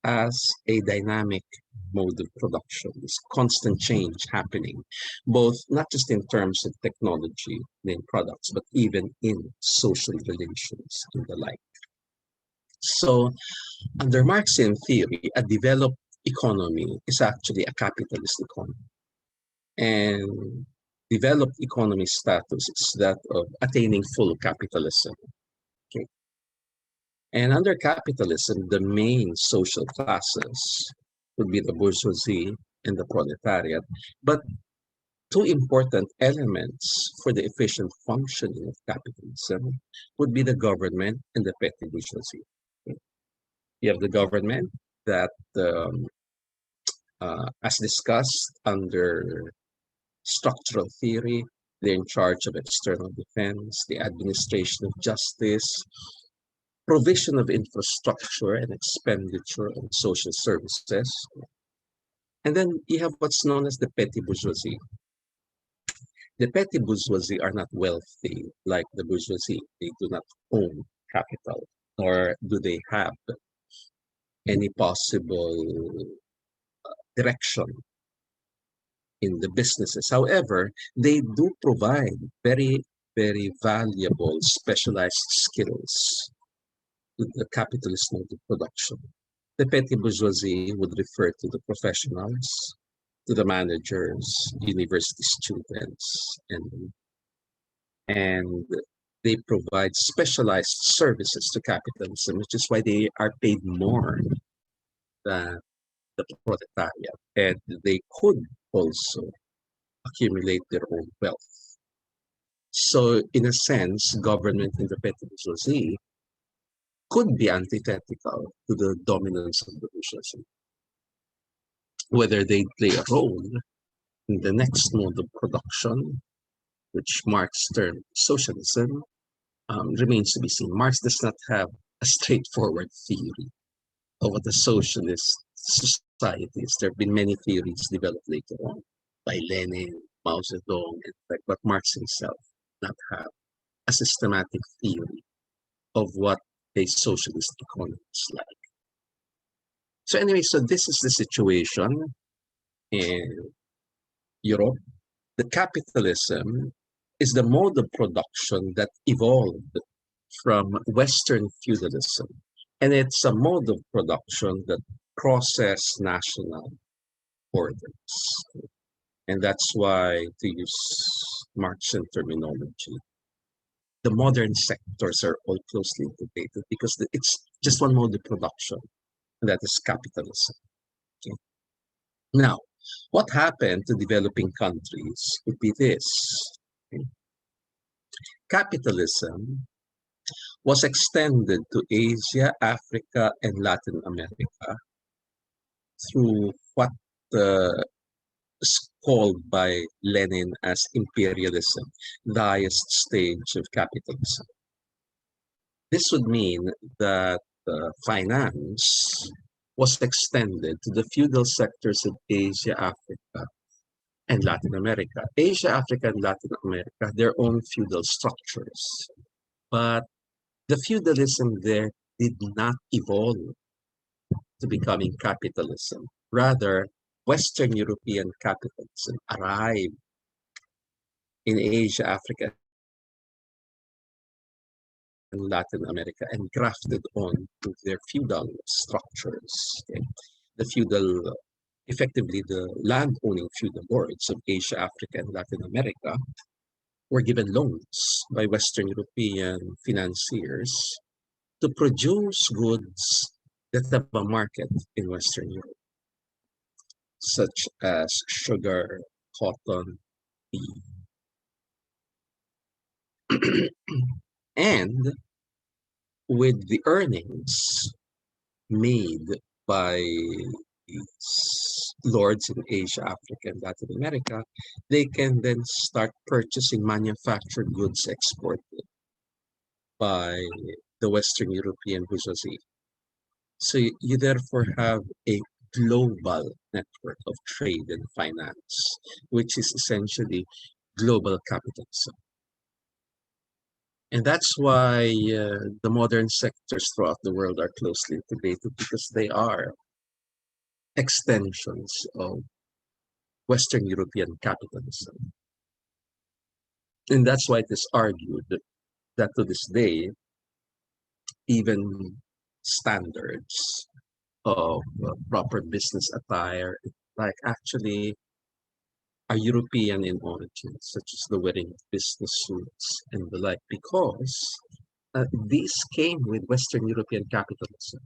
as a dynamic mode of production, this constant change happening, both not just in terms of technology and in products, but even in social relations and the like. So, under Marxian theory, a developed economy is actually a capitalist economy. And developed economy status is that of attaining full capitalism. Okay. And under capitalism, the main social classes would be the bourgeoisie and the proletariat. But two important elements for the efficient functioning of capitalism would be the government and the petty bourgeoisie. Okay. You have the government that, as discussed under structural theory, they're in charge of external defense, the administration of justice, provision of infrastructure and expenditure on social services. And then you have what's known as the petty bourgeoisie. The petty bourgeoisie are not wealthy like the bourgeoisie. They do not own capital, nor do they have any possible direction in the businesses. However, they do provide very, very valuable specialized skills to the capitalist mode of production. The petty bourgeoisie would refer to the professionals, to the managers, university students, and they provide specialized services to capitalism, which is why they are paid more than the proletariat, and they could also accumulate their own wealth. So, in a sense, government and the petty bourgeoisie could be antithetical to the dominance of the bourgeoisie. Whether they play a role in the next mode of production, which Marx termed socialism, remains to be seen. Marx does not have a straightforward theory of what a socialist society is. There have been many theories developed later on by Lenin, Mao Zedong, but Marx himself did not have a systematic theory of what a socialist economy is like. So anyway, so this is the situation in Europe. The capitalism is the mode of production that evolved from Western feudalism. And it's a mode of production that crosses national borders. And that's why, to use Marxian terminology, the modern sectors are all closely integrated because it's just one mode of production, and that is capitalism. Okay. Now, what happened to developing countries would be this. Okay. Capitalism was extended to Asia, Africa, and Latin America through what is called by Lenin as imperialism, the highest stage of capitalism. This would mean that finance was extended to the feudal sectors of Asia, Africa, and Latin America. Asia, Africa, and Latin America have their own feudal structures, but the feudalism there did not evolve to becoming capitalism. Rather, Western European capitalism arrived in Asia, Africa, and Latin America and grafted on to their feudal structures. Okay. the feudal, effectively the land-owning feudal lords of Asia, Africa, and Latin America were given loans by Western European financiers to produce goods that have a market in Western Europe, such as sugar, cotton, tea. And with the earnings made by these lords in Asia, Africa, and Latin America, they can then start purchasing manufactured goods exported by the Western European bourgeoisie. So you therefore have a global network of trade and finance, which is essentially global capitalism. And that's why the modern sectors throughout the world are closely integrated, because they are extensions of Western European capitalism. And that's why it is argued that to this day, even standards of proper business attire, like actually are European in origin, such as the wearing of business suits and the like, because these came with Western European capitalism.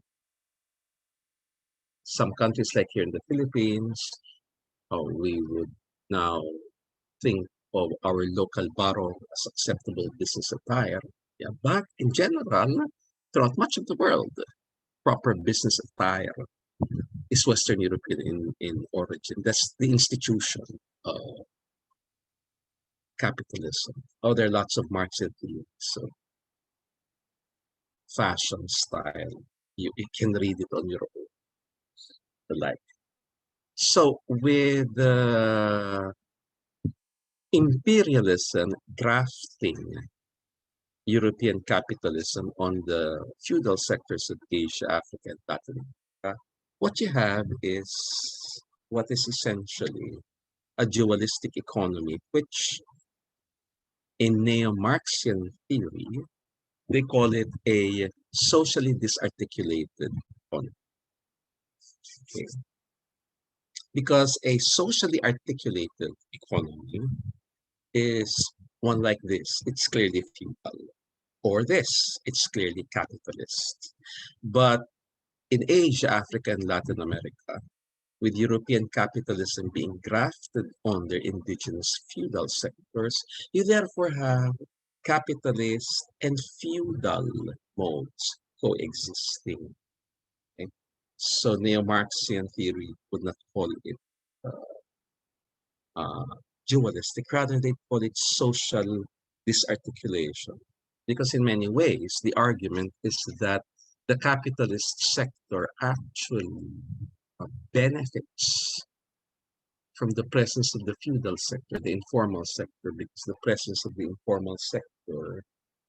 Some countries, like here in the Philippines, we would now think of our local barong as acceptable business attire. Yeah, but in general, throughout much of the world, proper business attire is Western European in origin. That's the institution of capitalism. Oh, there are lots of Marxian theories, so fashion style. You can read it on your own, the like. So with imperialism drafting European capitalism on the feudal sectors of Asia, Africa, and Latin America, what you have is what is essentially a dualistic economy, which in neo-Marxian theory, they call it a socially disarticulated economy. Okay. Because a socially articulated economy is one like this. It's clearly feudal. Or this, it's clearly capitalist. But in Asia, Africa, and Latin America, with European capitalism being grafted on their indigenous feudal sectors, you therefore have capitalist and feudal modes coexisting. Okay? So neo-Marxian theory would not call it uh, dualistic, rather they call it social disarticulation. Because in many ways, the argument is that the capitalist sector actually benefits from the presence of the feudal sector, the informal sector, because the presence of the informal sector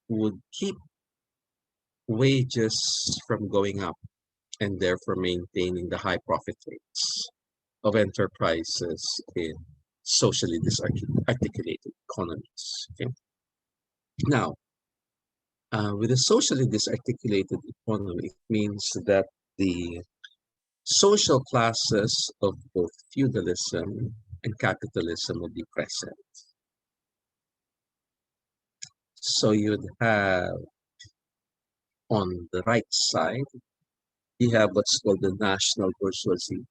would keep wages from going up and therefore maintaining the high profit rates of enterprises in socially disarticulated economies. Okay? Now, with a socially disarticulated economy, it means that the social classes of both feudalism and capitalism will be present. So you'd have on the right side, you have what's called the national bourgeoisie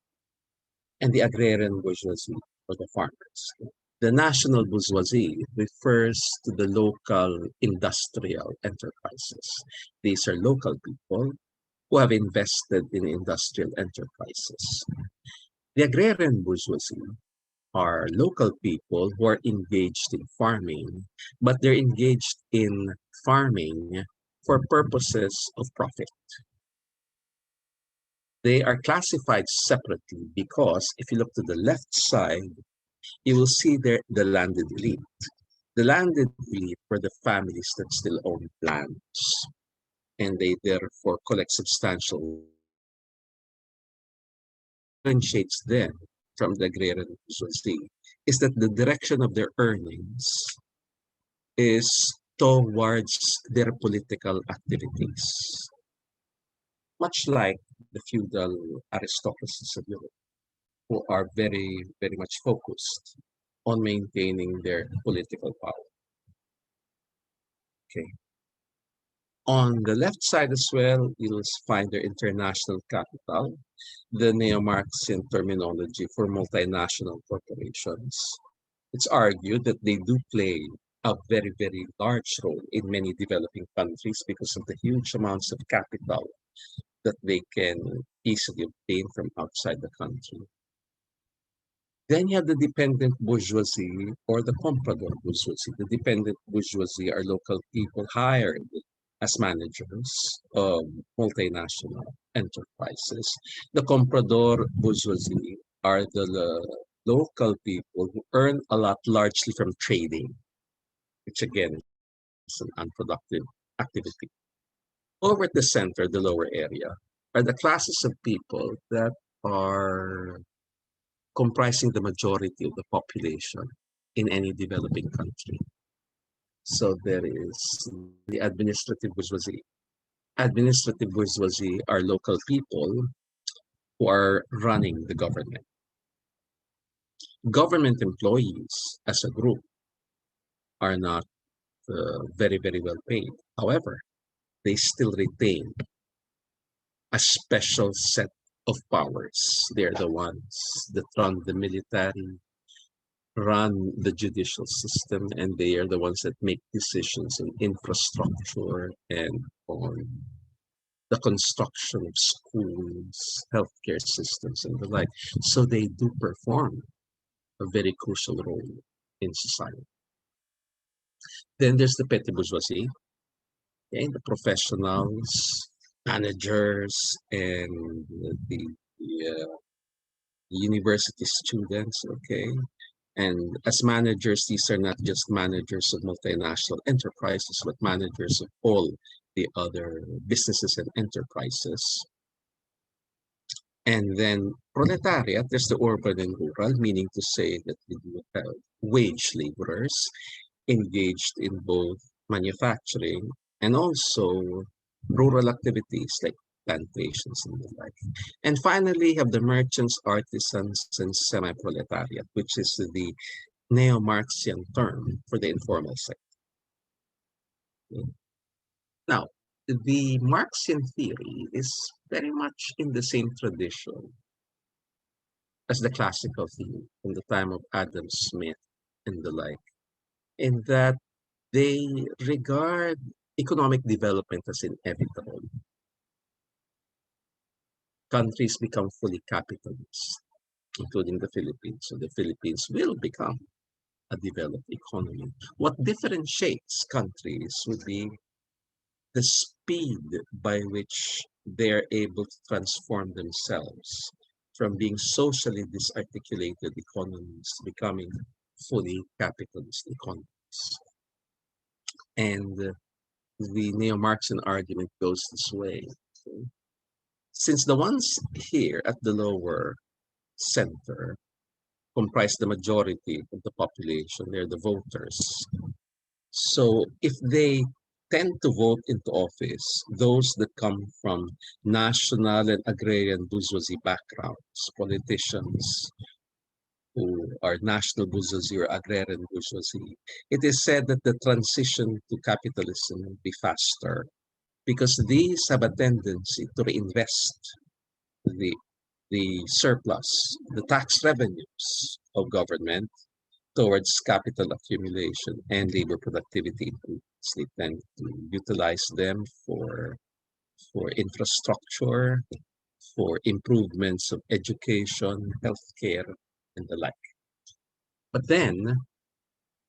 and the agrarian bourgeoisie, or the farmers. The national bourgeoisie refers to the local industrial enterprises. These are local people who have invested in industrial enterprises. The agrarian bourgeoisie are local people who are engaged in farming, but they're engaged in farming for purposes of profit. They are classified separately because if you look to the left side, you will see there the landed elite. The landed elite were the families that still own lands, and they therefore collect substantial differentiates them from the agrarian bourgeoisie is that the direction of their earnings is towards their political activities. Much like the feudal aristocracies of Europe, who are very, very much focused on maintaining their political power. Okay. On the left side as well, you'll find their international capital, the neoMarxian terminology for multinational corporations. It's argued that they do play a very, very large role in many developing countries because of the huge amounts of capital that they can easily obtain from outside the country. Then you have the dependent bourgeoisie or the comprador bourgeoisie. The dependent bourgeoisie are local people hired as managers of multinational enterprises. The comprador bourgeoisie are the local people who earn a lot largely from trading, which again is an unproductive activity. Over at the center, the lower area, are the classes of people that are comprising the majority of the population in any developing country. So there is the administrative bourgeoisie. Administrative bourgeoisie are local people who are running the government. Government employees as a group are not very, very well paid. However, they still retain a special set of powers. They're the ones that run the military, run the judicial system, and they are the ones that make decisions on infrastructure and on the construction of schools, healthcare systems, and the like. So they do perform a very crucial role in society. Then there's the petty bourgeoisie, and the professionals, managers, and the university students, okay? And as managers, these are not just managers of multinational enterprises, but managers of all the other businesses and enterprises. And then proletariat, there's the urban and rural, meaning to say that we do have wage laborers engaged in both manufacturing and also rural activities like plantations and the like. And finally, have the merchants, artisans, and semi-proletariat, which is the neo-Marxian term for the informal sector. Now, the Marxian theory is very much in the same tradition as the classical theory from the time of Adam Smith and the like, in that they regard economic development as inevitable. Countries become fully capitalist, including the Philippines. So the Philippines will become a developed economy. What differentiates countries would be the speed by which they're able to transform themselves from being socially disarticulated economies to becoming fully capitalist economies. And the neo-Marxian argument goes this way. Okay? Since the ones here at the lower center comprise the majority of the population, they're the voters. So if they tend to vote into office, those that come from national and agrarian bourgeoisie backgrounds, politicians who are national bourgeoisie or agrarian bourgeoisie, it is said that the transition to capitalism will be faster because these have a tendency to reinvest the surplus, the tax revenues of government towards capital accumulation and labor productivity improvements. They tend to utilize them for infrastructure, for improvements of education, healthcare, and the like. But then,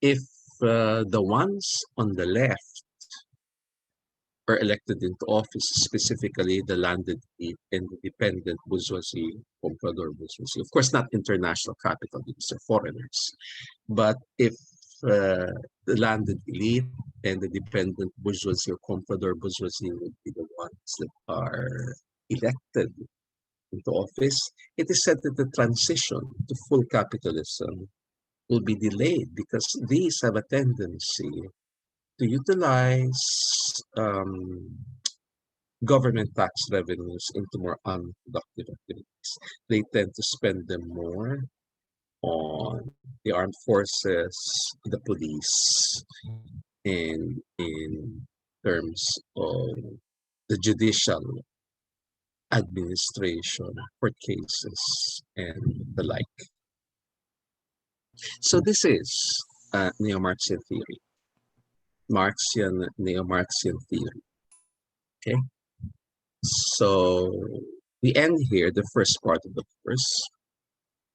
if the ones on the left are elected into office, specifically the landed elite and the dependent bourgeoisie, comprador bourgeoisie. Of course, not international capital because they're foreigners. But if the landed elite and the dependent bourgeoisie or comprador bourgeoisie would be the ones that are elected into office, it is said that the transition to full capitalism will be delayed because these have a tendency to utilize government tax revenues into more unproductive activities. They tend to spend them more on the armed forces, the police, and in terms of the judicial administration, court cases, and the like. So this is neo-Marxian theory, Marxian, neo-Marxian theory. Okay, so we end here the first part of the course,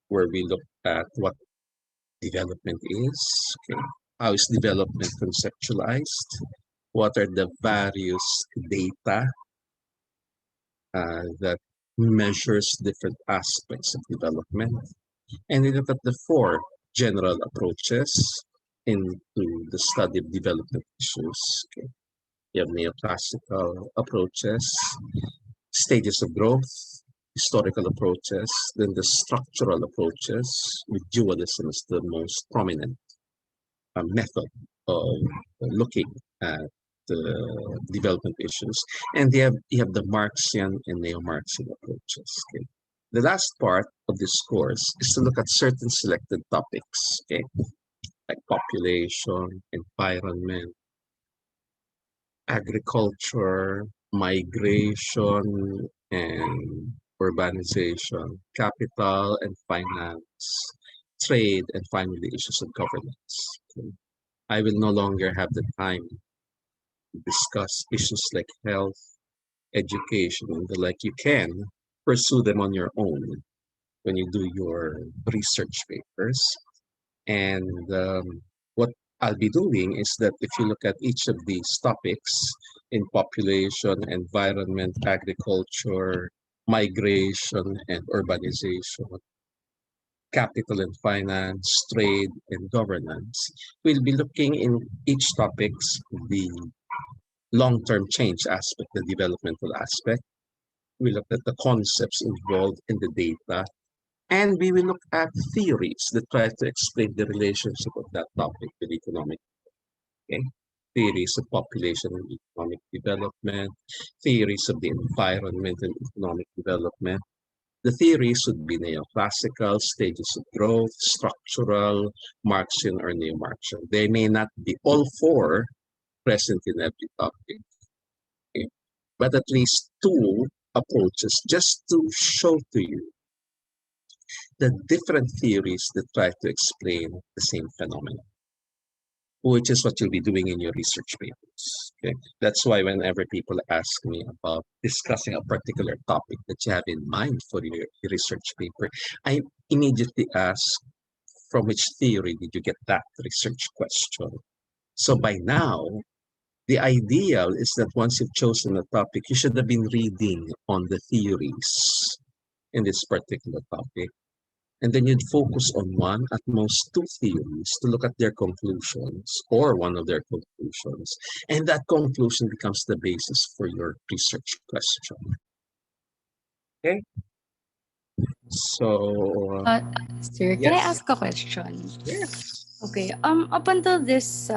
where we look at what development is. Okay, how is development conceptualized? What are the various data that measures different aspects of development? And we look at the four general approaches into the study of development issues. Okay. You have neoclassical approaches, stages of growth, historical approaches, then the structural approaches, with dualism as the most prominent method of looking at the development issues. And you have the Marxian and neo-Marxian approaches. Okay. The last part of this course is to look at certain selected topics, okay, like population, environment, agriculture, migration, and urbanization, capital and finance, trade, and finally issues of governance. Okay. I will no longer have the time to discuss issues like health, education, and the like. You can pursue them on your own when you do your research papers. And what I'll be doing is that if you look at each of these topics in population, environment, agriculture, migration, and urbanization, capital and finance, trade, and governance, we'll be looking in each topics the long-term change aspect, the developmental aspect. We look at the concepts involved in the data, and we will look at theories that try to explain the relationship of that topic with economic, okay? Theories of population and economic development, theories of the environment and economic development. The theories would be neoclassical, stages of growth, structural, Marxian, or neo-Marxian. They may not be all four present in every topic, okay? But at least two approaches just to show to you the different theories that try to explain the same phenomenon, which is what you'll be doing in your research papers. Okay, that's why whenever people ask me about discussing a particular topic that you have in mind for your research paper, I immediately ask, from which theory did you get that research question? So by now, the ideal is that once you've chosen a topic, you should have been reading on the theories in this particular topic. And then you'd focus on one, at most two theories to look at their conclusions or one of their conclusions. And that conclusion becomes the basis for your research question. Okay? So, Sir, can I yes, ask a question? yes. Okay. Up until this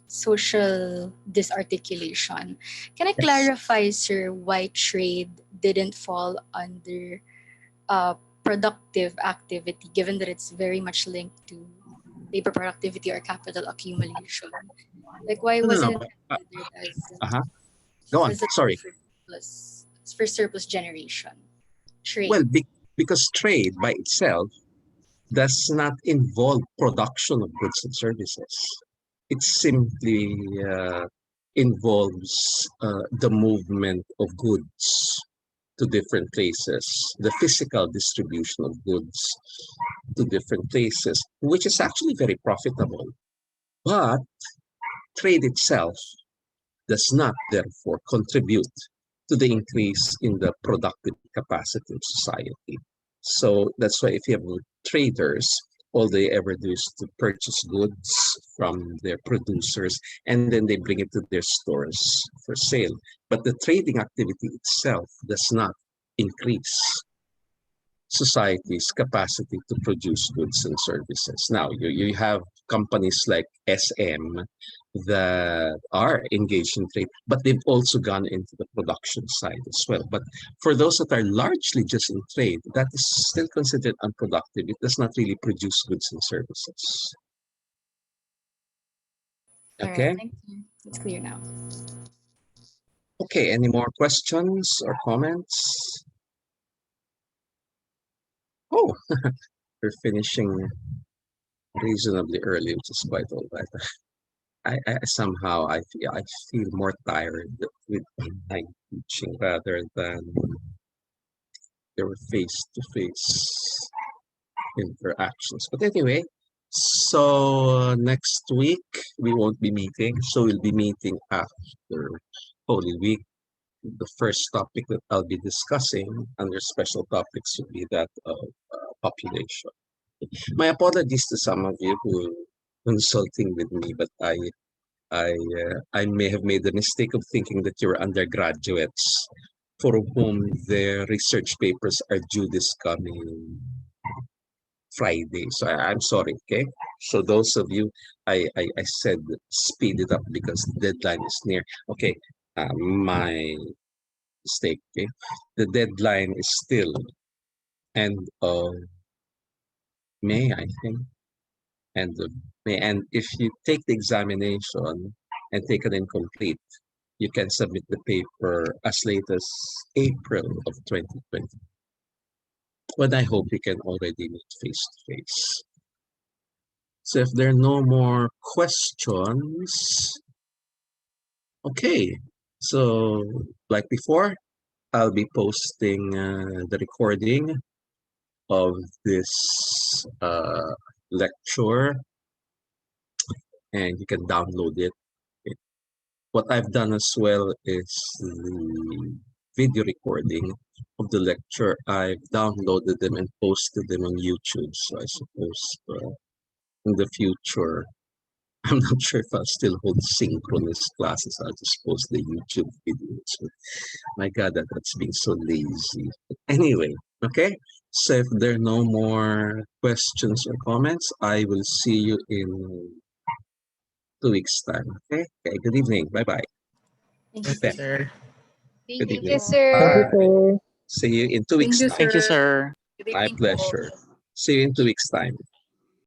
social disarticulation, can I Yes. clarify, sir, why trade didn't fall under productive activity, given that it's very much linked to labor productivity or capital accumulation? Like, why No, no, wasn't no. it considered Uh-huh. Go on. as a tool Sorry. for surplus generation? Well, Trade. because trade by itself does not involve production of goods and services. It simply involves the movement of goods to different places, the physical distribution of goods to different places, which is actually very profitable. But trade itself does not, therefore, contribute to the increase in the productive capacity of society. So that's why if you have traders, all they ever do is to purchase goods from their producers and then they bring it to their stores for sale. But the trading activity itself does not increase society's capacity to produce goods and services. Now, you have companies like SM that are engaged in trade, but they've also gone into the production side as well. But for those that are largely just in trade, that is still considered unproductive. It does not really produce goods and services. All right, Okay. thank you. It's clear now. Okay. Any more questions or comments? Oh, we're finishing reasonably early, which is quite all right. I somehow I feel more tired with online teaching rather than your face-to-face interactions. But anyway, so next week we won't be meeting, so we'll be meeting after Holy Week. The first topic that I'll be discussing under special topics would be that of population. My apologies to some of you who are consulting with me, but I may have made the mistake of thinking that you're undergraduates for whom their research papers are due this coming Friday. So I'm sorry, okay? So those of you, I said speed it up because the deadline is near. Okay, my mistake, okay? The deadline is still end of May, I think. End of May. And if you take the examination and take it incomplete, you can submit the paper as late as April of 2020. But I hope you can already meet face to face. So if there are no more questions, okay. So like before, I'll be posting the recording of this lecture and you can download it. What I've done as well is the video recording of the lecture. I've downloaded them and posted them on YouTube. So I suppose in the future, I'm not sure if I'll still hold synchronous classes. I'll just post the YouTube videos. But my God, that's being so lazy. But anyway, okay. So if there are no more questions or comments, I will see you in 2 weeks' time. Okay. Okay. Good evening. Bye bye. Thank you, Thank you, Ben. sir. sir. Good Thank Thank you, evening. you. Thank you, sir. Bye. sir. See you in two Thank weeks' you, time. Thank you, sir. sir. Good My evening po. pleasure. See you in 2 weeks' time.